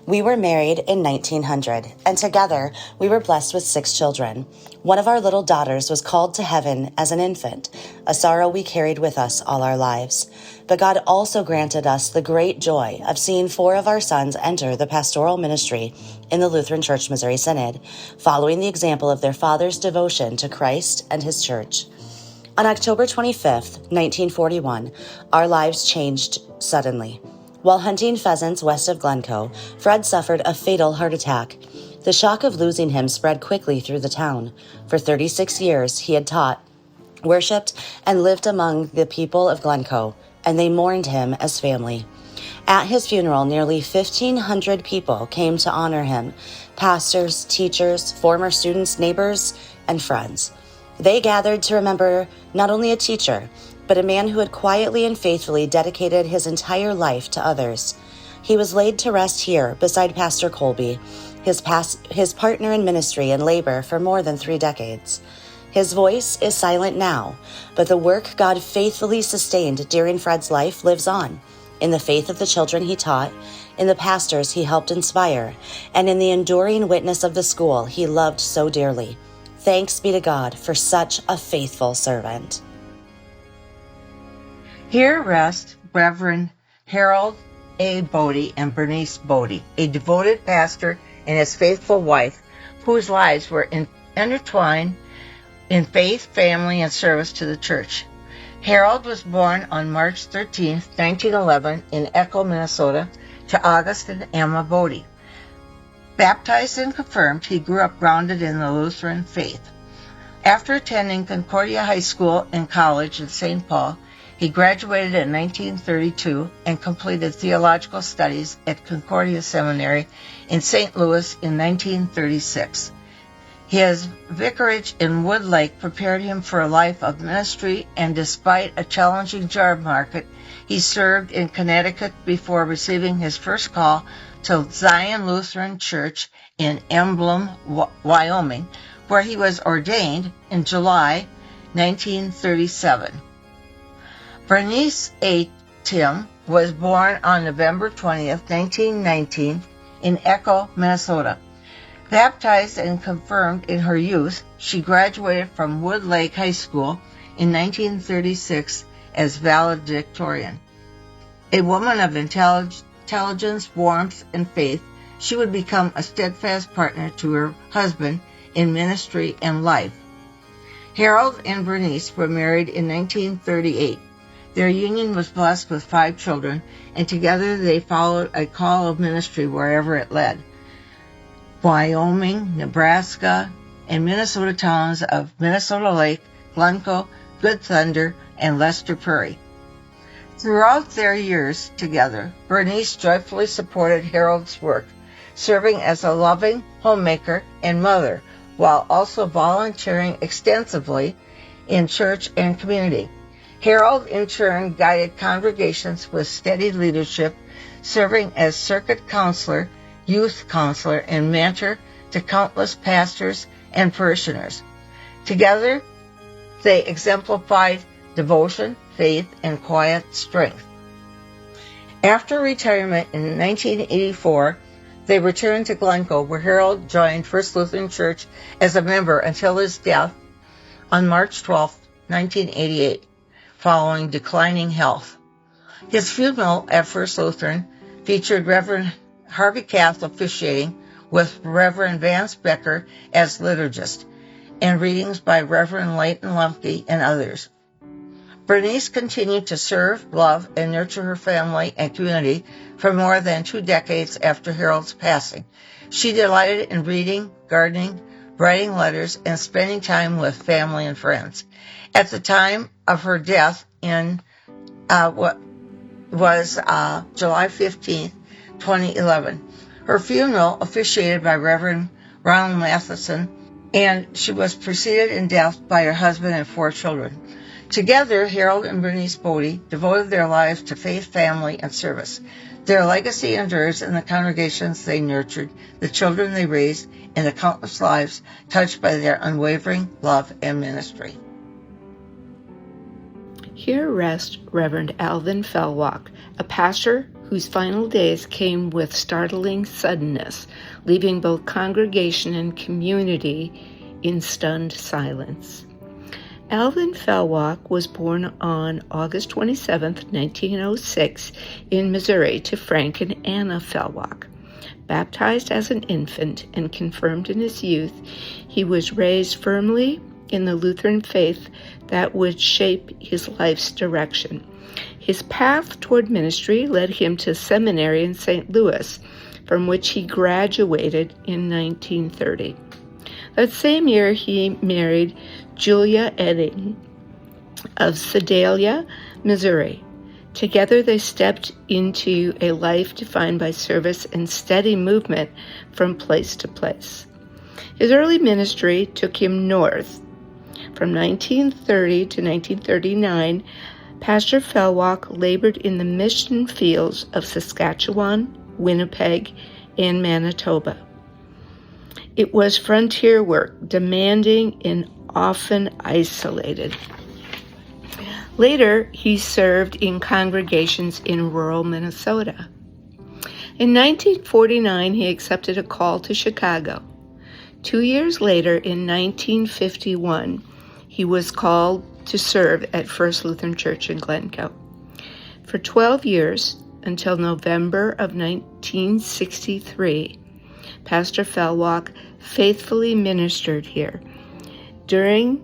We were married in 1900, and together we were blessed with 6 children. One of our little daughters was called to heaven as an infant, a sorrow we carried with us all our lives. But God also granted us the great joy of seeing 4 of our sons enter the pastoral ministry in the Lutheran Church Missouri Synod, following the example of their father's devotion to Christ and his church. On October 25th, 1941, our lives changed suddenly. While hunting pheasants west of Glencoe, Fred suffered a fatal heart attack. The shock of losing him spread quickly through the town. For 36 years, he had taught, worshipped, and lived among the people of Glencoe, and they mourned him as family. At his funeral, nearly 1,500 people came to honor him: pastors, teachers, former students, neighbors, and friends. They gathered to remember not only a teacher, but a man who had quietly and faithfully dedicated his entire life to others. He was laid to rest here beside Pastor Kolbe, his partner in ministry and labor for more than 3 decades. His voice is silent now, but the work God faithfully sustained during Fred's life lives on, in the faith of the children he taught, in the pastors he helped inspire, and in the enduring witness of the school he loved so dearly. Thanks be to God for such a faithful servant. Here rest Reverend Harold A. Bode and Bernice Bode, a devoted pastor and his faithful wife, whose lives were intertwined in faith, family, and service to the church. Harold was born on March 13, 1911, in Echo, Minnesota, to August and Emma Bode. Baptized and confirmed, he grew up grounded in the Lutheran faith. After attending Concordia High School and college in St. Paul, he graduated in 1932 and completed theological studies at Concordia Seminary in St. Louis in 1936. His vicarage in Wood Lake prepared him for a life of ministry, and despite a challenging job market, he served in Connecticut before receiving his first call to Zion Lutheran Church in Emblem, Wyoming, where he was ordained in July 1937. Bernice A. Tim was born on November 20th, 1919, in Echo, Minnesota. Baptized and confirmed in her youth, she graduated from Wood Lake High School in 1936 as valedictorian. A woman of intelligence, warmth, and faith, she would become a steadfast partner to her husband in ministry and life. Harold and Bernice were married in 1938. Their union was blessed with 5 children, and together they followed a call of ministry wherever it led. Wyoming, Nebraska, and Minnesota towns of Minnesota Lake, Glencoe, Good Thunder, and Lester Prairie. Throughout their years together, Bernice joyfully supported Harold's work, serving as a loving homemaker and mother, while also volunteering extensively in church and community. Harold, in turn, guided congregations with steady leadership, serving as circuit counselor, youth counselor, and mentor to countless pastors and parishioners. Together, they exemplified devotion, faith, and quiet strength. After retirement in 1984, they returned to Glencoe, where Harold joined First Lutheran Church as a member until his death on March 12, 1988, following declining health. His funeral at First Lutheran featured Reverend Harvey Kath officiating, with Reverend Vance Becker as liturgist, and readings by Reverend Leighton Lumpke and others. Bernice continued to serve, love, and nurture her family and community for more than 2 decades after Harold's passing. She delighted in reading, gardening, writing letters, and spending time with family and friends. At the time of her death in July 15, 2011, her funeral, officiated by Reverend Ronald Matheson, and she was preceded in death by her husband and 4 children. Together, Harold and Bernice Bode devoted their lives to faith, family, and service. Their legacy endures in the congregations they nurtured, the children they raised, and the countless lives touched by their unwavering love and ministry. Here rests Reverend Alvin Fellwock, a pastor whose final days came with startling suddenness, leaving both congregation and community in stunned silence. Alvin Fellwock was born on August 27, 1906, in Missouri to Frank and Anna Fellwock. Baptized as an infant and confirmed in his youth, he was raised firmly in the Lutheran faith that would shape his life's direction. His path toward ministry led him to seminary in St. Louis, from which he graduated in 1930. That same year, he married Julia Dehning of Sedalia, Missouri. Together, they stepped into a life defined by service and steady movement from place to place. His early ministry took him north. From 1930 to 1939, Pastor Fellwock labored in the mission fields of Saskatchewan, Winnipeg, and Manitoba. It was frontier work, demanding and often isolated. Later, he served in congregations in rural Minnesota. In 1949, he accepted a call to Chicago. 2 years later, in 1951, he was called to serve at First Lutheran Church in Glencoe. For 12 years, until November of 1963, Pastor Fellwock faithfully ministered here. During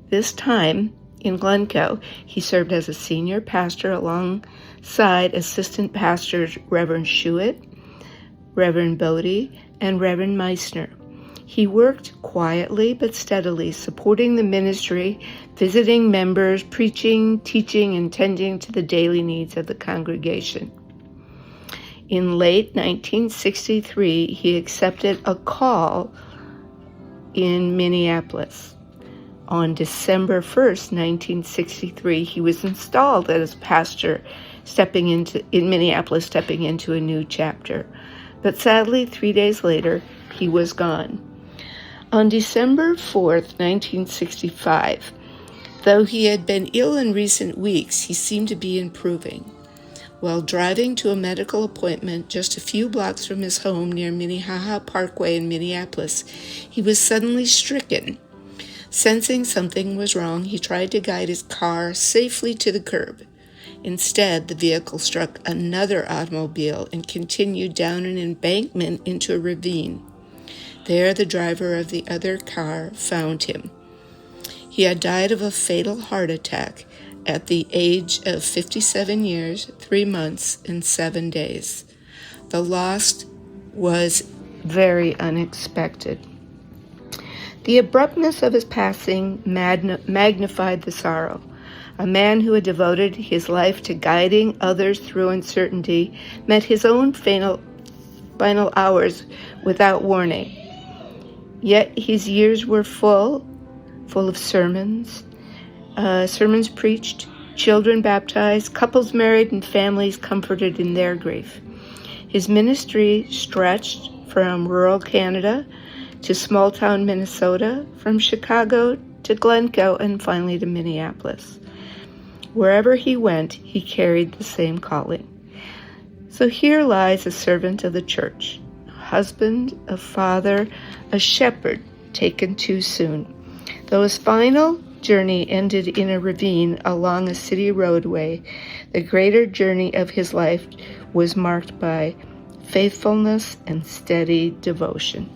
this time in Glencoe, he served as a senior pastor alongside assistant pastors Reverend Schmidt, Reverend Bode, and Reverend Meissner. He worked quietly but steadily, supporting the ministry, visiting members, preaching, teaching, and tending to the daily needs of the congregation. In late 1963, he accepted a call in Minneapolis. On December 1st, 1963, he was installed as pastor, in Minneapolis, stepping into a new chapter. But sadly, 3 days later, he was gone. On December 4th, 1965, though he had been ill in recent weeks, he seemed to be improving. While driving to a medical appointment just a few blocks from his home near Minnehaha Parkway in Minneapolis, he was suddenly stricken. Sensing something was wrong, he tried to guide his car safely to the curb. Instead, the vehicle struck another automobile and continued down an embankment into a ravine. There, the driver of the other car found him. He had died of a fatal heart attack at the age of 57 years, 3 months, and 7 days. The loss was very unexpected. The abruptness of his passing magnified the sorrow. A man who had devoted his life to guiding others through uncertainty met his own final hours without warning. Yet his years were full of sermons, sermons preached, children baptized, couples married, and families comforted in their grief. His ministry stretched from rural Canada to small-town Minnesota, from Chicago to Glencoe, and finally to Minneapolis. Wherever he went, he carried the same calling. So here lies a servant of the church, a husband, a father, a shepherd, taken too soon. Though his final journey ended in a ravine along a city roadway, the greater journey of his life was marked by faithfulness and steady devotion.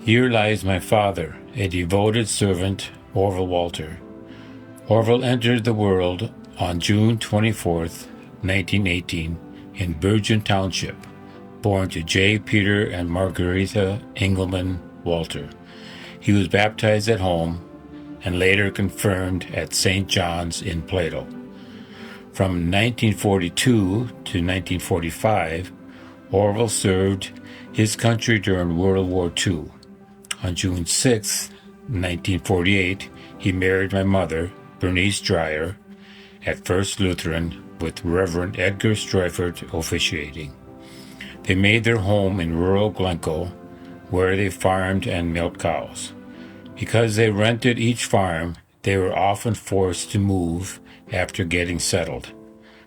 Here lies my father, a devoted servant, Orville Wolter. Orville entered the world on June 24th, 1918, in Bergen Township, born to J. Peter and Margarita Engelman Wolter. He was baptized at home and later confirmed at St. John's in Plato. From 1942 to 1945, Orville served his country during World War II. On June 6, 1948, he married my mother, Bernice Dreyer, at First Lutheran, with Reverend Edgar Streifert officiating. They made their home in rural Glencoe, where they farmed and milked cows. Because they rented each farm, they were often forced to move after getting settled.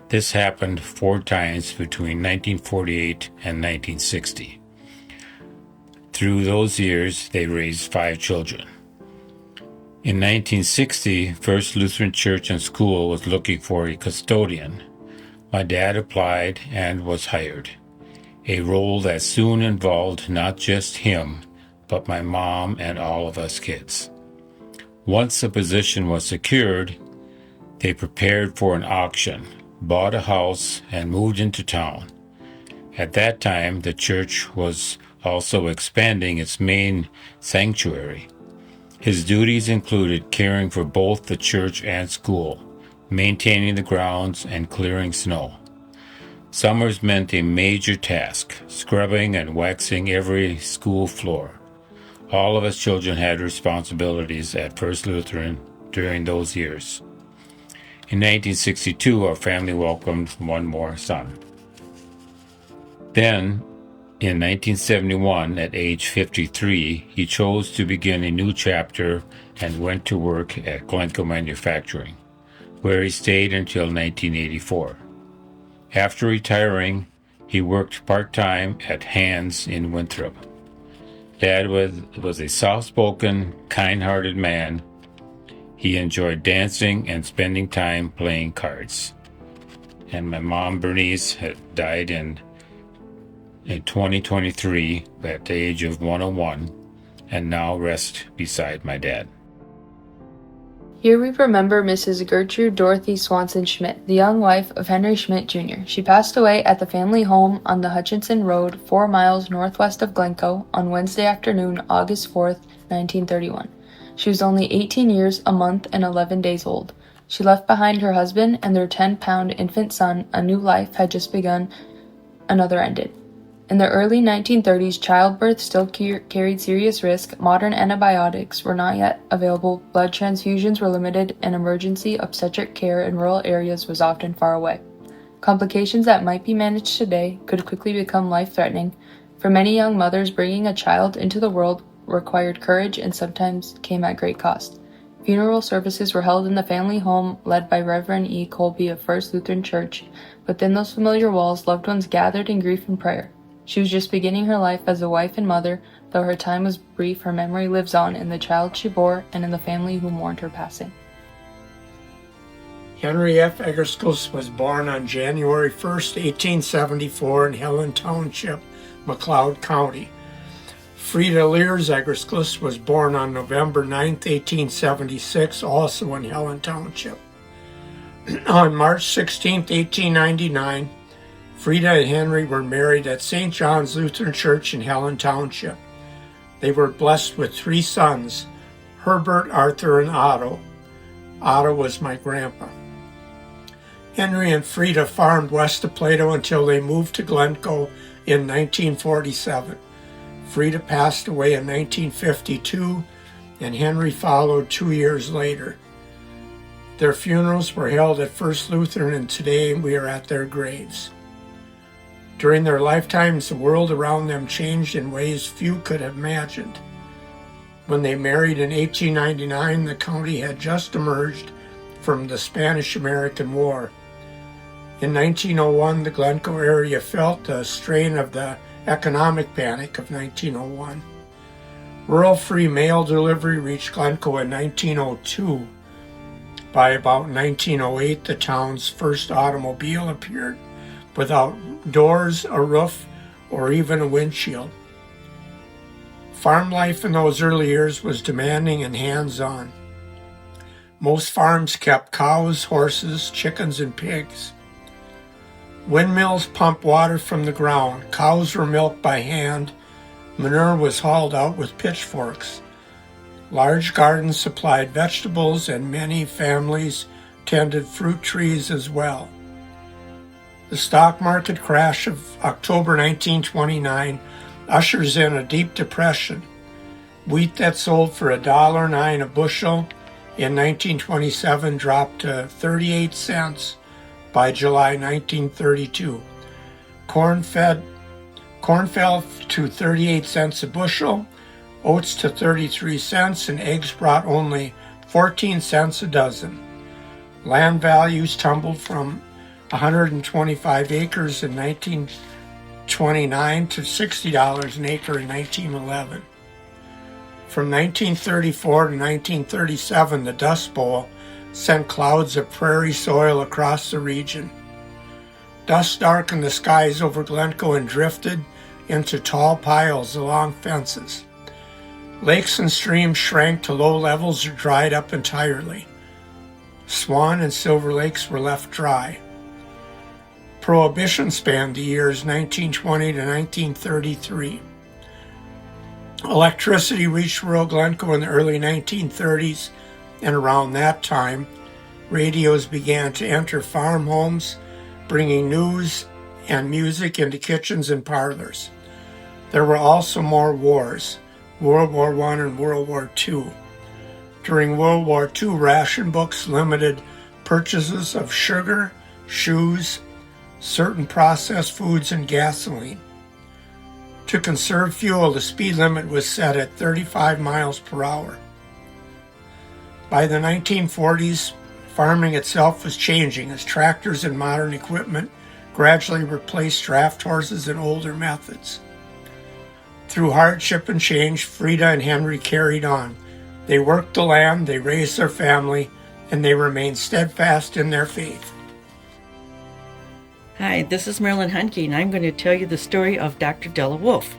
This happened 4 times between 1948 and 1960. Through those years, they raised 5 children. In 1960, First Lutheran Church and School was looking for a custodian. My dad applied and was hired, a role that soon involved not just him, but my mom and all of us kids. Once the position was secured, they prepared for an auction, bought a house, and moved into town. At that time, the church was also expanding its main sanctuary. His duties included caring for both the church and school, maintaining the grounds, and clearing snow. Summers meant a major task, scrubbing and waxing every school floor. All of us children had responsibilities at First Lutheran during those years. In 1962, our family welcomed one more son. Then, in 1971, at age 53, he chose to begin a new chapter and went to work at Glencoe Manufacturing, where he stayed until 1984. After retiring, he worked part-time at Hans in Winthrop. Dad was a soft-spoken, kind-hearted man. He enjoyed dancing and spending time playing cards. And my mom, Bernice, had died in 2023 at the age of 101, and now rests beside my dad. Here we remember Mrs. Gertrude Dorothy Swanson Schmidt, the young wife of Henry Schmidt Jr. She passed away at the family home on the Hutchinson Road, 4 miles northwest of Glencoe, on Wednesday afternoon, August 4th, 1931. She was only 18 years, a month, and 11 days old. She left behind her husband and their 10-pound infant son. A new life had just begun, another ended. In the early 1930s, childbirth still carried serious risk. Modern antibiotics were not yet available, blood transfusions were limited, and emergency obstetric care in rural areas was often far away. Complications that might be managed today could quickly become life-threatening. For many young mothers, bringing a child into the world required courage and sometimes came at great cost. Funeral services were held in the family home led by Reverend E. Kolbe of First Lutheran Church. Within those familiar walls, loved ones gathered in grief and prayer. She was just beginning her life as a wife and mother. Though her time was brief, her memory lives on in the child she bore and in the family who mourned her passing. Henry F. Eggersgluess was born on January 1st, 1874 in Helen Township, McLeod County. Frieda Eggersgluess was born on November 9th, 1876, also in Helen Township. On March 16th, 1899, Frieda and Henry were married at St. John's Lutheran Church in Helen Township. They were blessed with 3 sons, Herbert, Arthur, and Otto. Otto was my grandpa. Henry and Frieda farmed west of Plato until they moved to Glencoe in 1947. Frieda passed away in 1952, and Henry followed 2 years later. Their funerals were held at First Lutheran, and today we are at their graves. During their lifetimes, the world around them changed in ways few could have imagined. When they married in 1899, the county had just emerged from the Spanish-American War. In 1901, the Glencoe area felt the strain of the economic panic of 1901. Rural free mail delivery reached Glencoe in 1902. By about 1908, the town's first automobile appeared, without doors, a roof, or even a windshield. Farm life in those early years was demanding and hands-on. Most farms kept cows, horses, chickens, and pigs. Windmills pumped water from the ground. Cows were milked by hand. Manure was hauled out with pitchforks. Large gardens supplied vegetables, and many families tended fruit trees as well. The stock market crash of October 1929 ushers in a deep depression. Wheat that sold for $1.09 a bushel in 1927 dropped to 38 cents by July 1932. Corn fell to 38 cents a bushel, oats to 33 cents, and eggs brought only 14 cents a dozen. Land values tumbled from 125 acres in 1929 to $60 an acre in 1911. From 1934 to 1937, the Dust Bowl sent clouds of prairie soil across the region. Dust darkened the skies over Glencoe and drifted into tall piles along fences. Lakes and streams shrank to low levels or dried up entirely. Swan and Silver Lakes were left dry. Prohibition spanned the years 1920 to 1933. Electricity reached rural Glencoe in the early 1930s, and around that time, radios began to enter farm homes, bringing news and music into kitchens and parlors. There were also more wars, World War I and World War II. During World War II, ration books limited purchases of sugar, shoes, certain processed foods, and gasoline. To conserve fuel, the speed limit was set at 35 miles per hour. By the 1940s, farming itself was changing as tractors and modern equipment gradually replaced draft horses and older methods. Through hardship and change, Frieda and Henry carried on. They worked the land, they raised their family, and they remained steadfast in their faith. Hi, this is Marilyn Hunke, and I'm going to tell you the story of Dr. Della Wolf.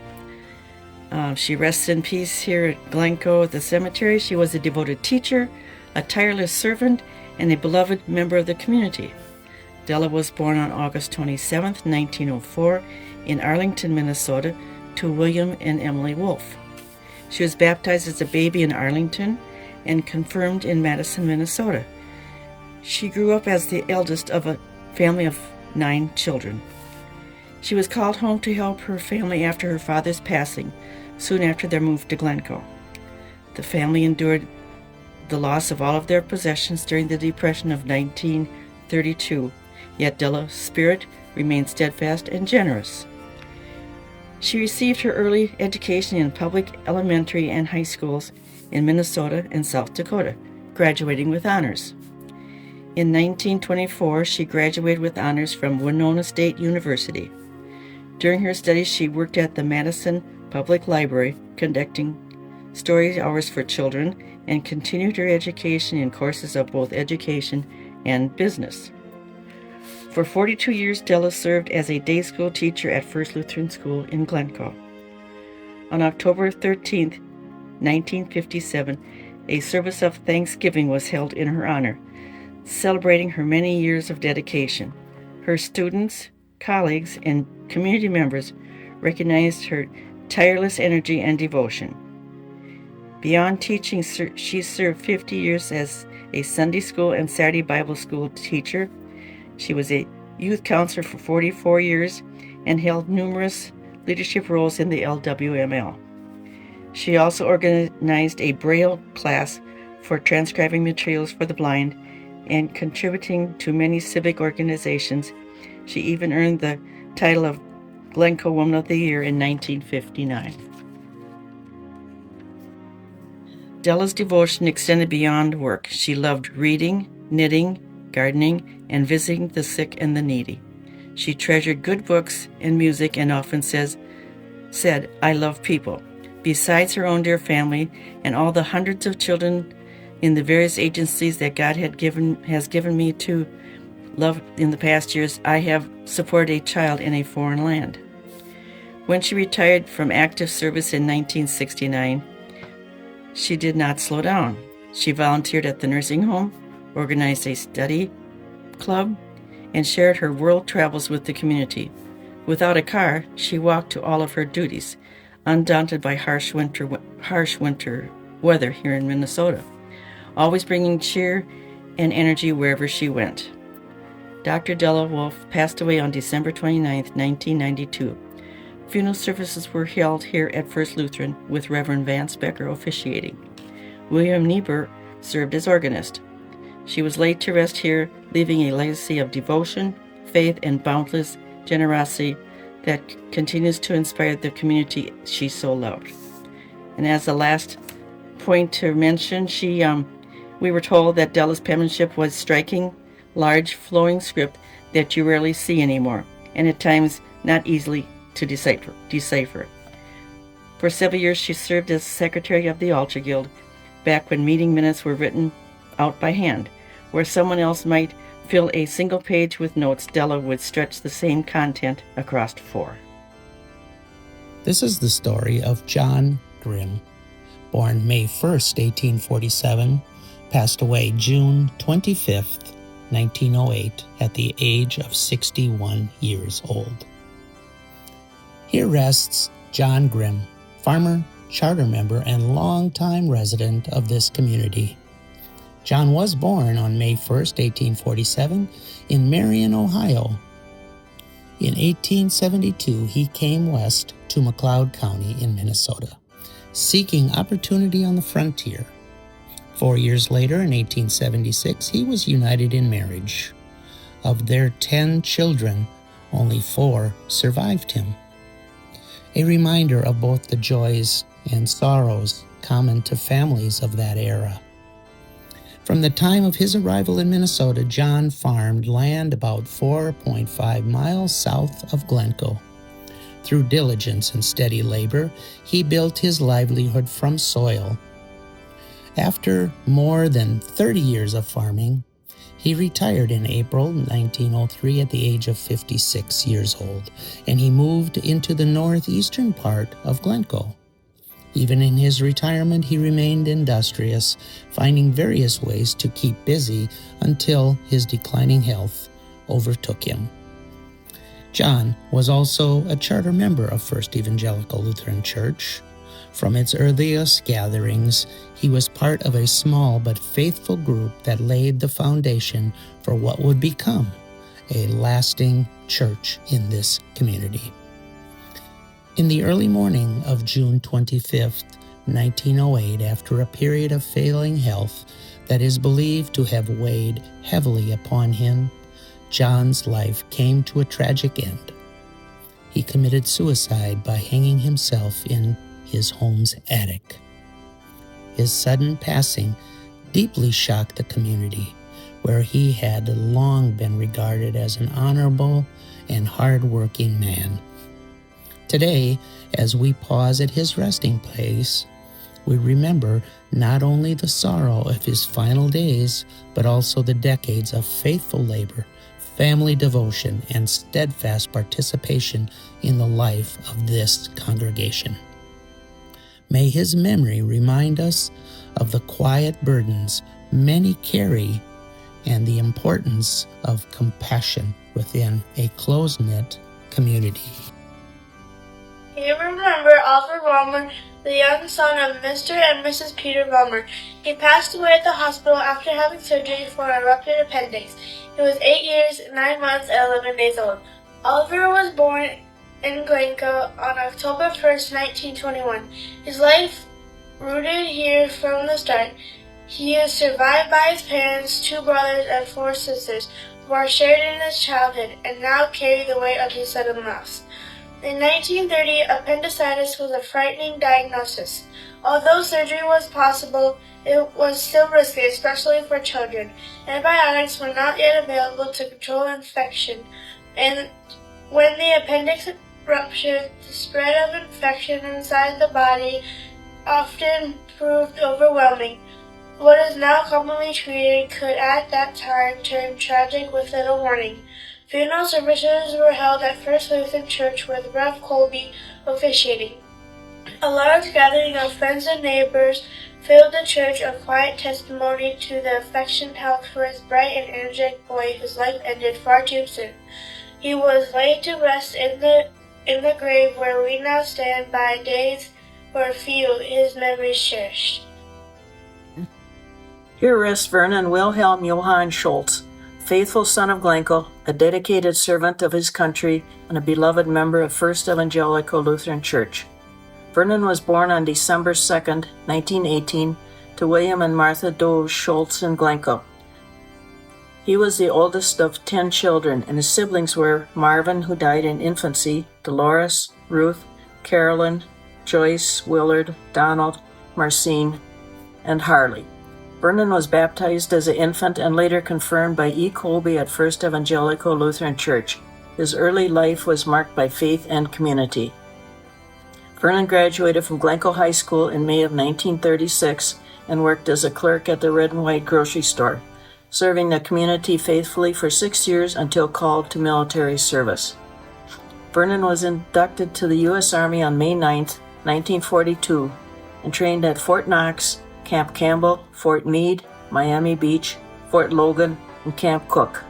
She rests in peace here at Glencoe at the cemetery. She was a devoted teacher, a tireless servant, and a beloved member of the community. Della was born on August 27, 1904, in Arlington, Minnesota, to William and Emily Wolf. She was baptized as a baby in Arlington and confirmed in Madison, Minnesota. She grew up as the eldest of a family of 9 children. She was called home to help her family after her father's passing, soon after their move to Glencoe. The family endured the loss of all of their possessions during the Depression of 1932, yet Della's spirit remained steadfast and generous. She received her early education in public elementary and high schools in Minnesota and South Dakota, graduating with honors. In 1924, she graduated with honors from Winona State University. During her studies, she worked at the Madison Public Library, conducting story hours for children, and continued her education in courses of both education and business. For 42 years, Della served as a day school teacher at First Lutheran School in Glencoe. On October 13, 1957, a service of thanksgiving was held in her honor, celebrating her many years of dedication. Her students, colleagues, and community members recognized her tireless energy and devotion. Beyond teaching, she served 50 years as a Sunday school and Saturday Bible school teacher. She was a youth counselor for 44 years and held numerous leadership roles in the LWML. She also organized a Braille class for transcribing materials for the blind and contributing to many civic organizations. She even earned the title of Glencoe Woman of the Year in 1959. Della's devotion extended beyond work. She loved reading, knitting, gardening, and visiting the sick and the needy. She treasured good books and music and often said, "I love people." Besides her own dear family and all the hundreds of children in the various agencies that God has given me to love in the past years, I have supported a child in a foreign land. When she retired from active service in 1969, she did not slow down. She volunteered at the nursing home, organized a study club, and shared her world travels with the community. Without a car, she walked to all of her duties, undaunted by harsh winter weather here in Minnesota, always bringing cheer and energy wherever she went. Dr. Della Wolf passed away on December 29, 1992. Funeral services were held here at First Lutheran with Reverend Vance Becker officiating. William Niebuhr served as organist. She was laid to rest here, leaving a legacy of devotion, faith, and boundless generosity that continues to inspire the community she so loved. And as the last point to mention, we were told that Della's penmanship was striking, large, flowing script that you rarely see anymore, and at times not easily to decipher. For several years, she served as secretary of the Altar Guild, back when meeting minutes were written out by hand. Where someone else might fill a single page with notes, Della would stretch the same content across 4. This is the story of John Grimm, born May 1st, 1847, passed away June 25th, 1908, at the age of 61 years old. Here rests John Grimm, farmer, charter member, and longtime resident of this community. John was born on May 1st, 1847, in Marion, Ohio. In 1872, he came west to McLeod County in Minnesota, seeking opportunity on the frontier. 4 years later, in 1876, he was united in marriage. Of their 10 children, only 4 survived him. A reminder of both the joys and sorrows common to families of that era. From the time of his arrival in Minnesota, John farmed land about 4.5 miles south of Glencoe. Through diligence and steady labor, he built his livelihood from soil. After more than 30 years of farming, he retired in April 1903 at the age of 56 years old, and he moved into the northeastern part of Glencoe. Even in his retirement, he remained industrious, finding various ways to keep busy until his declining health overtook him. John was also a charter member of First Evangelical Lutheran Church. From its earliest gatherings, he was part of a small but faithful group that laid the foundation for what would become a lasting church in this community. In the early morning of June 25th, 1908, after a period of failing health that is believed to have weighed heavily upon him, John's life came to a tragic end. He committed suicide by hanging himself in his home's attic. His sudden passing deeply shocked the community, where he had long been regarded as an honorable and hard-working man. Today, as we pause at his resting place, we remember not only the sorrow of his final days, but also the decades of faithful labor, family devotion, and steadfast participation in the life of this congregation. May his memory remind us of the quiet burdens many carry and the importance of compassion within a close-knit community. You remember Alfred Vollmer, the young son of Mr. and Mrs. Peter Vollmer. He passed away at the hospital after having surgery for a ruptured appendix. He was 8 years, 9 months, and 11 days old. Oliver was born in Glencoe on October 1st, 1921. His life rooted here from the start. He is survived by his parents, 2 brothers, and 4 sisters, who are shared in his childhood and now carry the weight of his sudden loss. In 1930, appendicitis was a frightening diagnosis. Although surgery was possible, it was still risky, especially for children. Antibiotics were not yet available to control infection, and when the appendix ruptured, the spread of infection inside the body often proved overwhelming. What is now commonly treated could at that time turn tragic with little warning. Funeral services were held at First Lutheran Church with Rev. Kolbe officiating. A large gathering of friends and neighbors filled the church, a quiet testimony to the affection held for his bright and energetic boy whose life ended far too soon. He was laid to rest in the grave where we now stand by days for a few, his memories cherished. Here rests Vernon Wilhelm Johann Schultz, faithful son of Glencoe, a dedicated servant of his country, and a beloved member of First Evangelical Lutheran Church. Vernon was born on December 2, 1918, to William and Martha Doe Schultz in Glencoe. He was the oldest of 10 children, and his siblings were Marvin, who died in infancy, Dolores, Ruth, Carolyn, Joyce, Willard, Donald, Marcine, and Harley. Vernon was baptized as an infant and later confirmed by E. Kolbe at First Evangelical Lutheran Church. His early life was marked by faith and community. Vernon graduated from Glencoe High School in May of 1936 and worked as a clerk at the Red and White grocery store, serving the community faithfully for 6 years until called to military service. Vernon was inducted to the U.S. Army on May 9, 1942, and trained at Fort Knox, Camp Campbell, Fort Meade, Miami Beach, Fort Logan, and Camp Cook.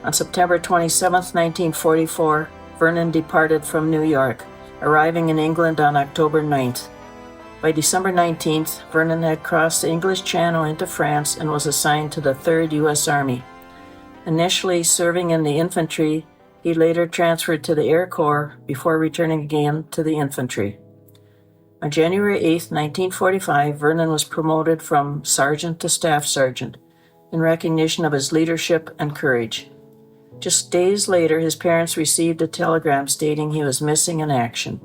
On September 27, 1944, Vernon departed from New York, arriving in England on October 9th. By December 19th, Vernon had crossed the English Channel into France and was assigned to the 3rd U.S. Army. Initially serving in the infantry, he later transferred to the Air Corps before returning again to the infantry. On January 8, 1945, Vernon was promoted from sergeant to staff sergeant in recognition of his leadership and courage. Just days later, his parents received a telegram stating he was missing in action.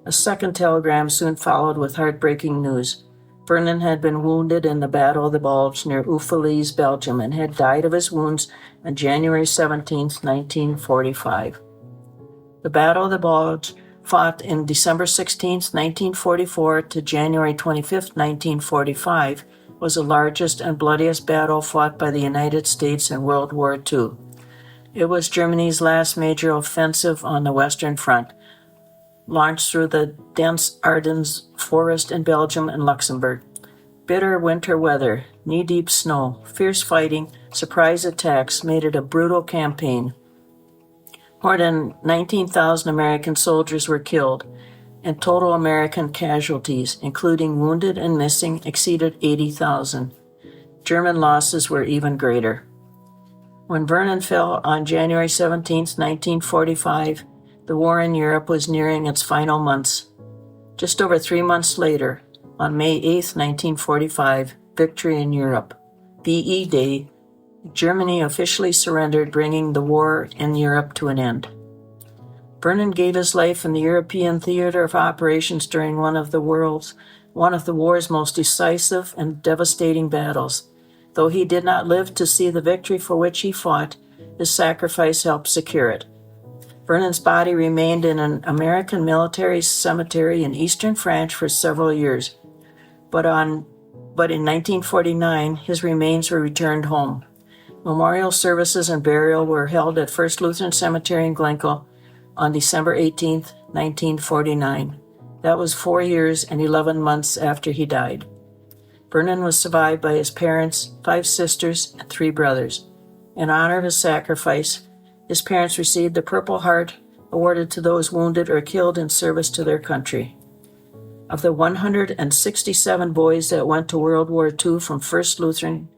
A second telegram soon followed with heartbreaking news. Vernon had been wounded in the Battle of the Bulge near Ouffelise, Belgium, and had died of his wounds on January 17, 1945. The Battle of the Bulge, fought in December 16, 1944 to January 25, 1945, was the largest and bloodiest battle fought by the United States in World War II. It was Germany's last major offensive on the Western Front, launched through the dense Ardennes forest in Belgium and Luxembourg. Bitter winter weather, knee-deep snow, fierce fighting, surprise attacks made it a brutal campaign. More than 19,000 American soldiers were killed, and total American casualties, including wounded and missing, exceeded 80,000. German losses were even greater. When Vernon fell on January 17, 1945, the war in Europe was nearing its final months. Just over 3 months later, on May 8, 1945, victory in Europe, VE Day, Germany officially surrendered, bringing the war in Europe to an end. Vernon gave his life in the European theater of operations during one of the war's most decisive and devastating battles. Though he did not live to see the victory for which he fought, his sacrifice helped secure it. Vernon's body remained in an American military cemetery in eastern France for several years. but in 1949, his remains were returned home. Memorial services and burial were held at First Lutheran Cemetery in Glencoe on December 18, 1949. That was 4 years and 11 months after he died. Vernon was survived by his parents, 5 sisters, and 3 brothers. In honor of his sacrifice, his parents received the Purple Heart awarded to those wounded or killed in service to their country. Of the 167 boys that went to World War II from First Lutheran,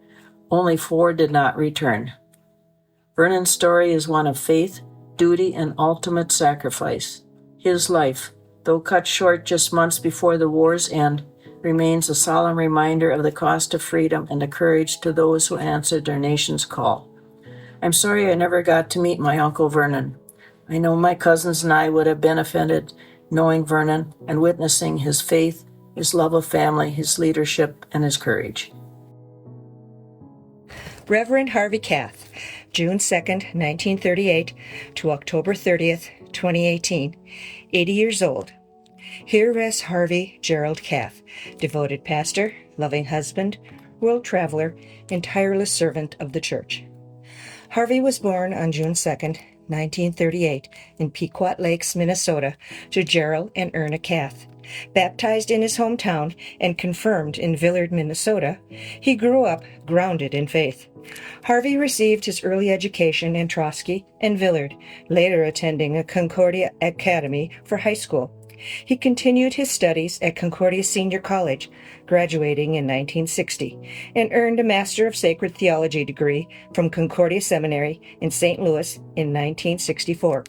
only 4 did not return. Vernon's story is one of faith, duty, and ultimate sacrifice. His life, though cut short just months before the war's end, remains a solemn reminder of the cost of freedom and the courage to those who answered their nation's call. I'm sorry I never got to meet my Uncle Vernon. I know my cousins and I would have benefited knowing Vernon and witnessing his faith, his love of family, his leadership, and his courage. Reverend Harvey Kath, June 2nd, 1938 to October 30th, 2018, 80 years old. Here rests Harvey Gerald Kath, devoted pastor, loving husband, world traveler, and tireless servant of the church. Harvey was born on June 2nd, 1938, in Pequot Lakes, Minnesota, to Gerald and Erna Kath. Baptized in his hometown and confirmed in Villard, Minnesota, he grew up grounded in faith. Harvey received his early education in Trotsky and Villard, later attending a Concordia Academy for high school. He continued his studies at Concordia Senior College, graduating in 1960, and earned a Master of Sacred Theology degree from Concordia Seminary in St. Louis in 1964.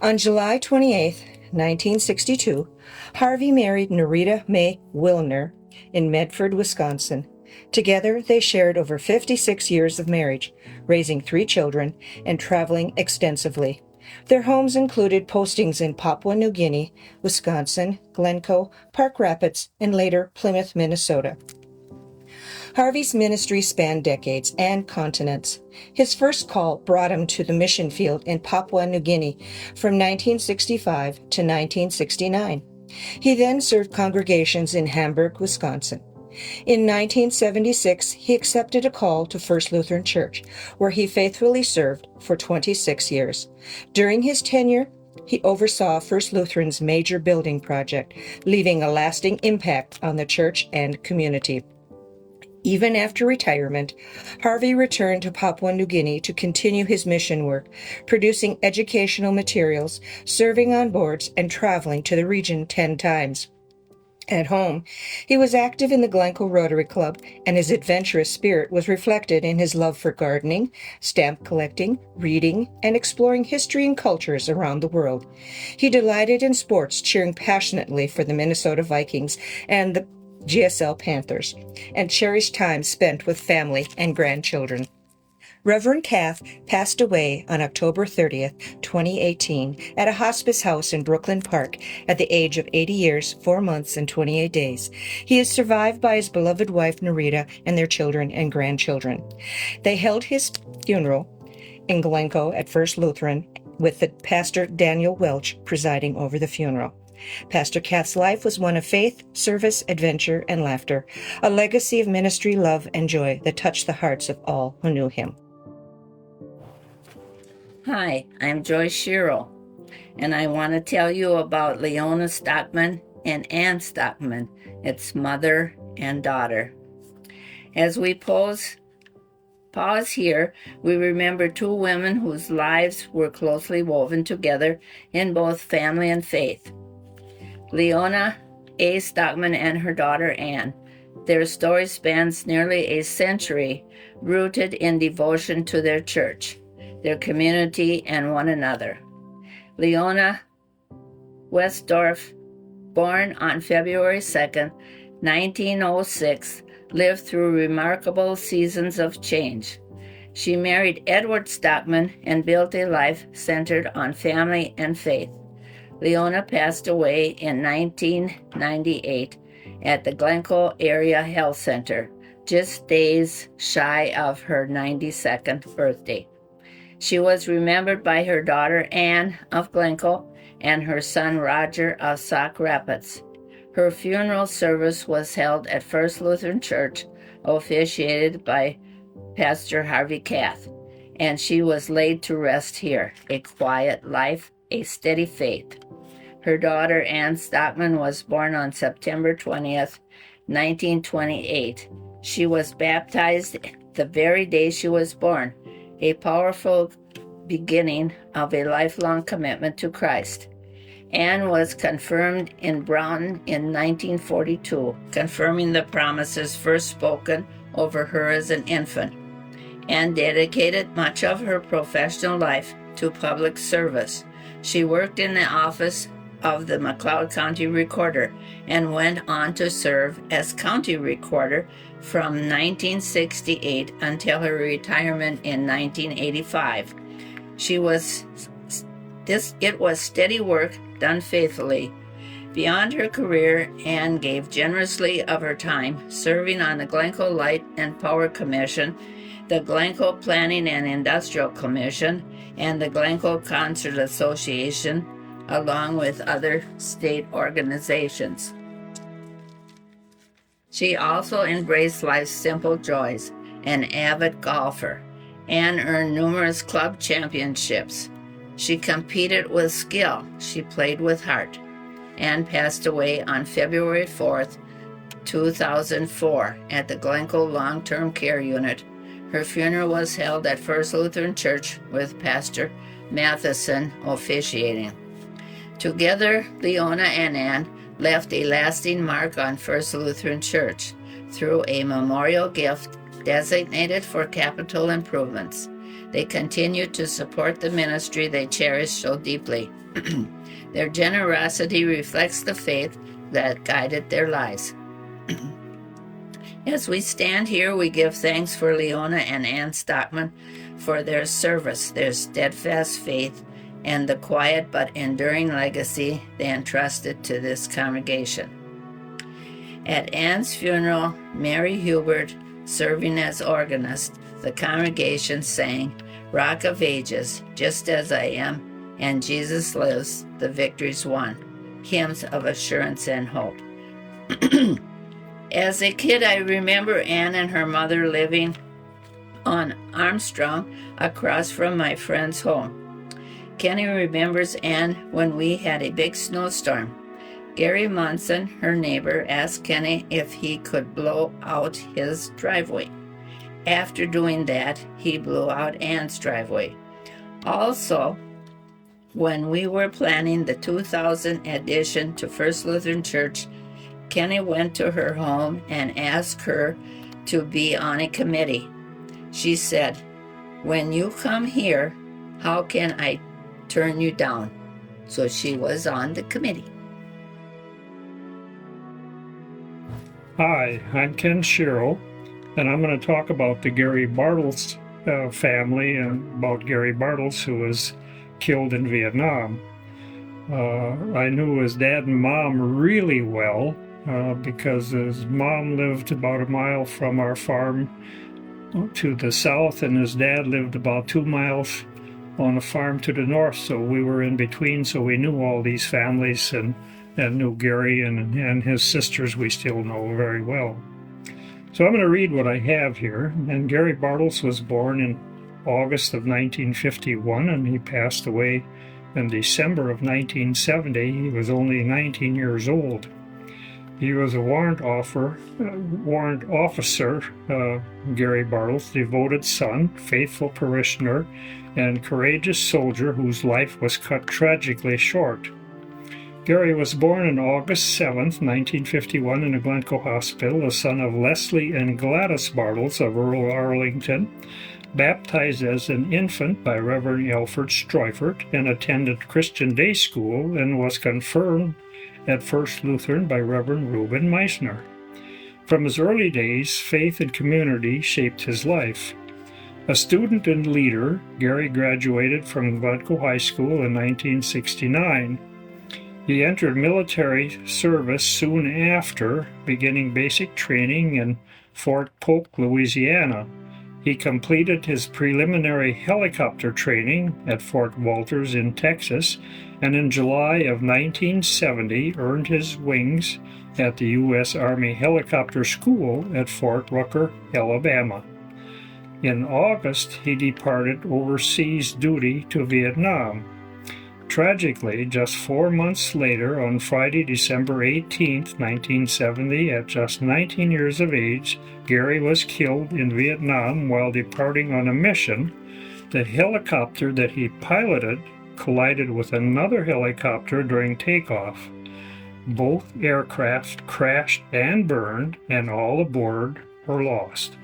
On July 28, 1962, Harvey married Nerita May Wilner in Medford, Wisconsin. Together, they shared over 56 years of marriage, raising 3 children and traveling extensively. Their homes included postings in Papua New Guinea, Wisconsin, Glencoe, Park Rapids, and later Plymouth, Minnesota. Harvey's ministry spanned decades and continents. His first call brought him to the mission field in Papua New Guinea from 1965 to 1969. He then served congregations in Hamburg, Wisconsin. In 1976, he accepted a call to First Lutheran Church, where he faithfully served for 26 years. During his tenure, he oversaw First Lutheran's major building project, leaving a lasting impact on the church and community. Even after retirement, Harvey returned to Papua New Guinea to continue his mission work, producing educational materials, serving on boards, and traveling to the region 10 times. At home, he was active in the Glencoe Rotary Club, and his adventurous spirit was reflected in his love for gardening, stamp collecting, reading, and exploring history and cultures around the world. He delighted in sports, cheering passionately for the Minnesota Vikings and the GSL Panthers, and cherished time spent with family and grandchildren. Reverend Kath passed away on October 30th, 2018, at a hospice house in Brooklyn Park at the age of 80 years, 4 months, and 28 days. He is survived by his beloved wife, Nerita, and their children and grandchildren. They held his funeral in Glencoe at First Lutheran, with the pastor Daniel Welch presiding over the funeral. Pastor Kath's life was one of faith, service, adventure, and laughter, a legacy of ministry, love, and joy that touched the hearts of all who knew him. Hi, I'm Joyce Sherrill, and I want to tell you about Leona Stockman and Ann Stockman, its mother and daughter. As we pause here, we remember 2 women whose lives were closely woven together in both family and faith. Leona A. Stockman and her daughter Ann. Their story spans nearly a century, rooted in devotion to their church, their community, and one another. Leona Westdorf, born on February 2nd, 1906, lived through remarkable seasons of change. She married Edward Stockman and built a life centered on family and faith. Leona passed away in 1998 at the Glencoe Area Health Center, just days shy of her 92nd birthday. She was remembered by her daughter Anne of Glencoe and her son Roger of Sauk Rapids. Her funeral service was held at First Lutheran Church, officiated by Pastor Harvey Kath, and she was laid to rest here. A quiet life, a steady faith. Her daughter, Ann Stockman, was born on September 20th, 1928. She was baptized the very day she was born, a powerful beginning of a lifelong commitment to Christ. Anne was confirmed in Broughton in 1942, confirming the promises first spoken over her as an infant, and dedicated much of her professional life to public service. She worked in the office of the McLeod County Recorder and went on to serve as county recorder from 1968 until her retirement in 1985. It was steady work done faithfully. Beyond her career, Anne gave generously of her time, serving on the Glencoe Light and Power Commission, the Glencoe Planning and Industrial Commission, and the Glencoe Concert Association, along with other state organizations. She also embraced life's simple joys, an avid golfer, and earned numerous club championships. She competed with skill. She played with heart. Anne passed away on February 4th, 2004 at the Glencoe Long-Term Care Unit. Her funeral was held at First Lutheran Church with Pastor Matheson officiating. Together, Leona and Anne left a lasting mark on First Lutheran Church through a memorial gift designated for capital improvements. They continue to support the ministry they cherish so deeply. Their generosity reflects the faith that guided their lives. As we stand here, we give thanks for Leona and Ann Stockman for their service, their steadfast faith, and the quiet but enduring legacy they entrusted to this congregation. At Ann's funeral, Mary Hubert, serving as organist, the congregation sang, "Rock of Ages, just as I am, and Jesus lives, the victory's won," hymns of assurance and hope. As a kid, I remember Anne and her mother living on Armstrong across from my friend's home. Kenny remembers Anne when we had a big snowstorm. Gary Munson, her neighbor, asked Kenny if he could blow out his driveway. After doing that, he blew out Anne's driveway. Also, when we were planning the 2000 addition to First Lutheran Church, Kenny went to her home and asked her to be on a committee. She said, "When you come here, how can I turn you down?" So she was on the committee. Hi, I'm Ken Sherrill, and I'm going to talk about the Gary Bartles family and about Gary Bartles, who was killed in Vietnam. I knew his dad and mom really well because his mom lived about a mile from our farm to the south, and his dad lived about 2 miles on a farm to the north, so we were in between, so we knew all these families and knew Gary and his sisters we still know very well. So I'm going to read what I have here. And Gary Bartles was born in August of 1951, and he passed away in December of 1970. He was only 19 years old. He was a warrant officer, Gary Bartles, devoted son, faithful parishioner, and courageous soldier whose life was cut tragically short. Gary was born on August 7th, 1951 in a Glencoe hospital, the son of Leslie and Gladys Bartles of rural Arlington, baptized as an infant by Reverend Alfred Streufert, and attended Christian Day School and was confirmed at First Lutheran by Reverend Reuben Meissner. From his early days, faith and community shaped his life. A student and leader, Gary graduated from Glencoe High School in 1969. He entered military service soon after, beginning basic training in Fort Polk, Louisiana. He completed his preliminary helicopter training at Fort Walters in Texas and in July of 1970 earned his wings at the U.S. Army Helicopter School at Fort Rucker, Alabama. In August, he departed overseas duty to Vietnam. Tragically, just 4 months later, on Friday, December 18, 1970, at just 19 years of age, Gary was killed in Vietnam while departing on a mission. The helicopter that he piloted collided with another helicopter during takeoff. Both aircraft crashed and burned, and all aboard were lost.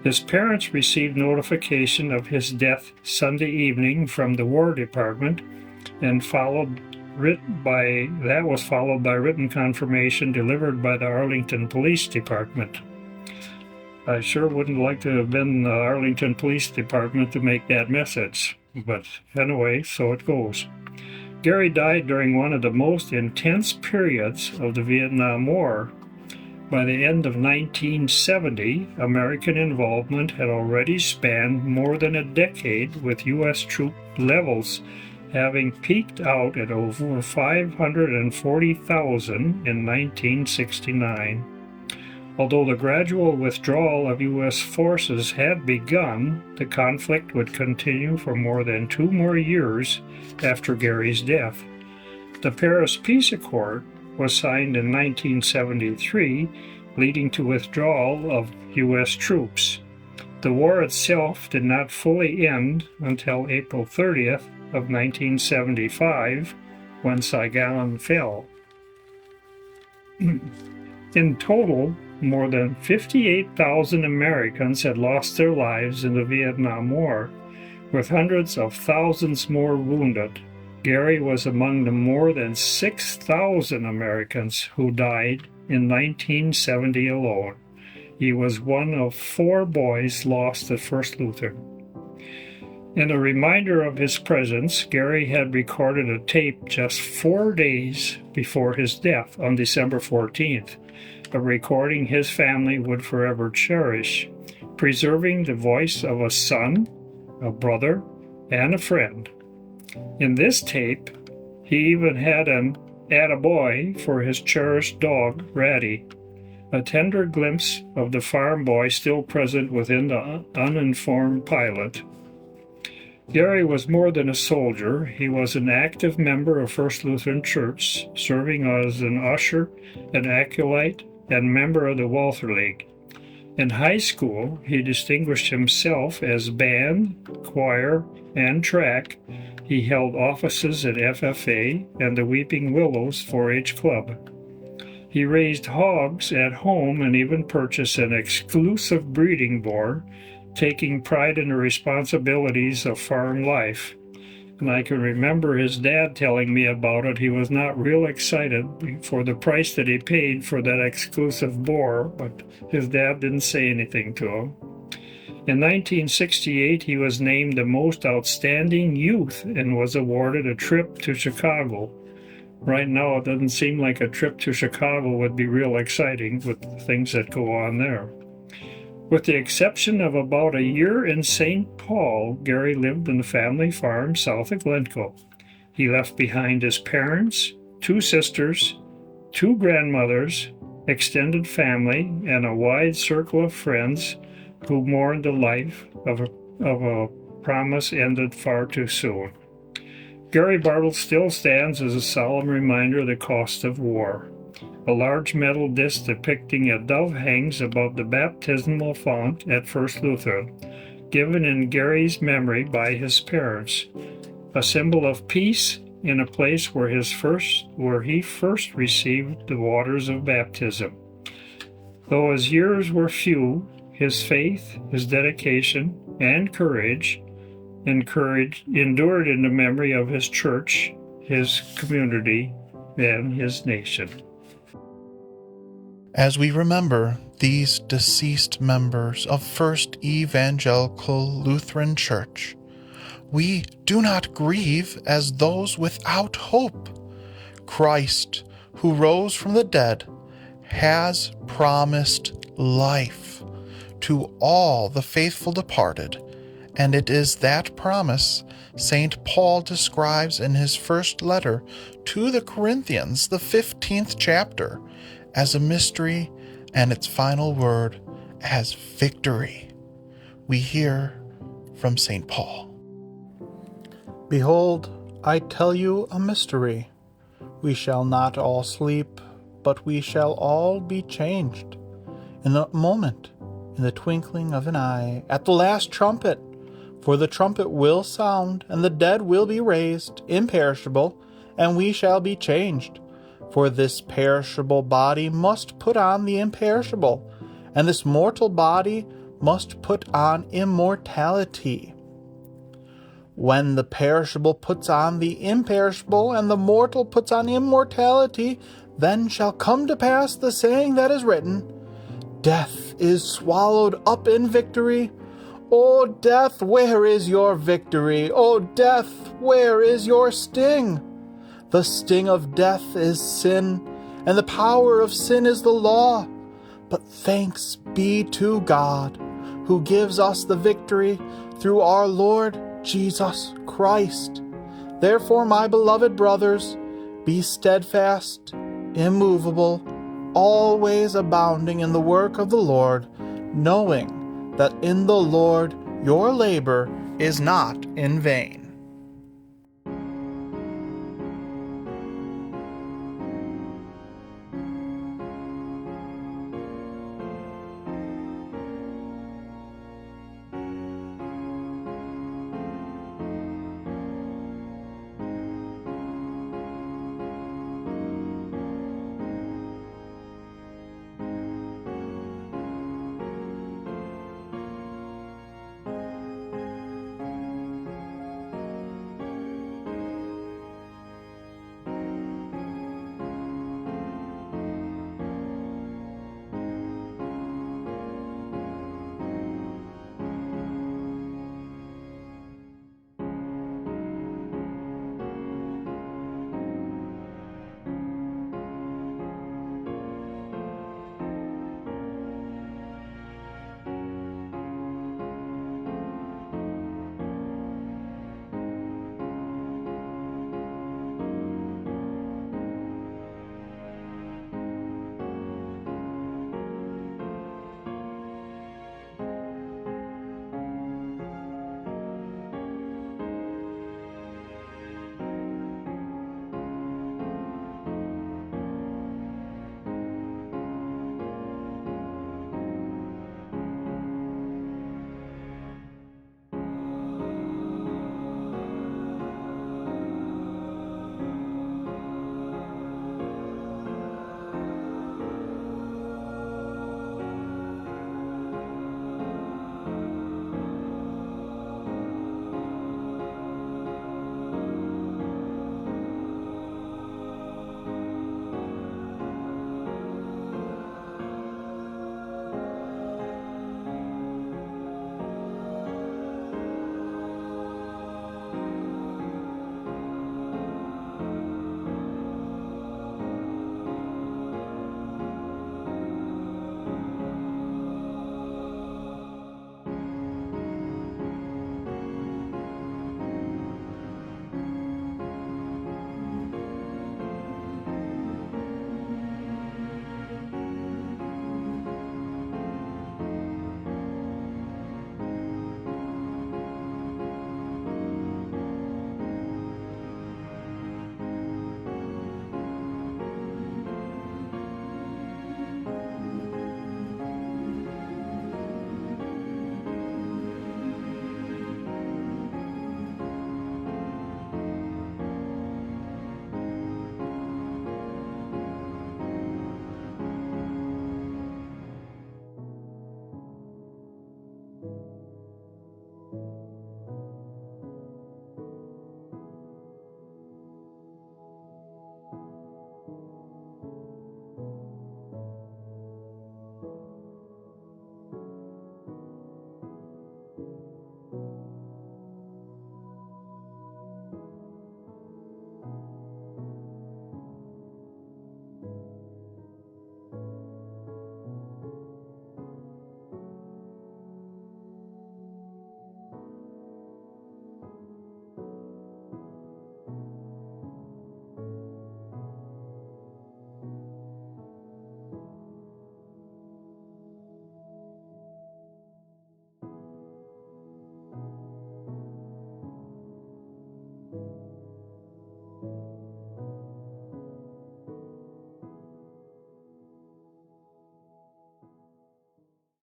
His parents received notification of his death Sunday evening from the War Department, and followed by written confirmation delivered by the Arlington Police Department. I sure wouldn't like to have been the Arlington Police Department to make that message, but anyway, so it goes. Gary died during one of the most intense periods of the Vietnam War. By the end of 1970, American involvement had already spanned more than a decade, with U.S. troop levels having peaked out at over 540,000 in 1969. Although the gradual withdrawal of U.S. forces had begun, the conflict would continue for more than 2 more years after Gary's death. The Paris Peace Accord was signed in 1973, leading to withdrawal of U.S. troops. The war itself did not fully end until April 30th of 1975, when Saigon fell. In total, more than 58,000 Americans had lost their lives in the Vietnam War, with hundreds of thousands more wounded. Gary was among the more than 6,000 Americans who died in 1970 alone. He was one of 4 boys lost at First Lutheran. In a reminder of his presence, Gary had recorded a tape just 4 days before his death on December 14th, a recording his family would forever cherish, preserving the voice of a son, a brother, and a friend. In this tape, he even had an attaboy for his cherished dog, Ratty, a tender glimpse of the farm boy still present within the uninformed pilot. Gary was more than a soldier. He was an active member of First Lutheran Church, serving as an usher, an acolyte, and member of the Walther League. In high school, he distinguished himself as band, choir, and track. He held offices at FFA and the Weeping Willows 4-H Club. He raised hogs at home and even purchased an exclusive breeding boar, taking pride in the responsibilities of farm life. And I can remember his dad telling me about it. He was not real excited for the price that he paid for that exclusive boar, but his dad didn't say anything to him. In 1968, he was named the most outstanding youth and was awarded a trip to Chicago. Right now, it doesn't seem like a trip to Chicago would be real exciting with the things that go on there. With the exception of about a year in St. Paul, Gary lived on the family farm south of Glencoe. He left behind his parents, 2 sisters, 2 grandmothers, extended family, and a wide circle of friends who mourned the life of a promise ended far too soon. Gary Bartle still stands as a solemn reminder of the cost of war. A large metal disc depicting a dove hangs above the baptismal font at First Lutheran, given in Gary's memory by his parents, a symbol of peace in a place where he first received the waters of baptism. Though his years were few, his faith, his dedication, and courage endured in the memory of his church, his community, and his nation. As we remember these deceased members of First Evangelical Lutheran Church, we do not grieve as those without hope. Christ, who rose from the dead, has promised life to all the faithful departed, And it is that promise St. Paul describes in his first letter to the Corinthians, the 15th chapter, as a mystery, and its final word as victory. We hear from St. Paul. Behold, I tell you a mystery. We shall not all sleep, but we shall all be changed. In a moment, in the twinkling of an eye, at the last trumpet. For the trumpet will sound, and the dead will be raised, imperishable, and we shall be changed. For this perishable body must put on the imperishable, and this mortal body must put on immortality. When the perishable puts on the imperishable, and the mortal puts on immortality, then shall come to pass the saying that is written, Death is swallowed up in victory. O death, where is your victory? O death, where is your sting? The sting of death is sin, and the power of sin is the law. But thanks be to God, who gives us the victory through our Lord Jesus Christ. Therefore, my beloved brothers, be steadfast, immovable, always abounding in the work of the Lord, knowing that in the Lord your labor is not in vain.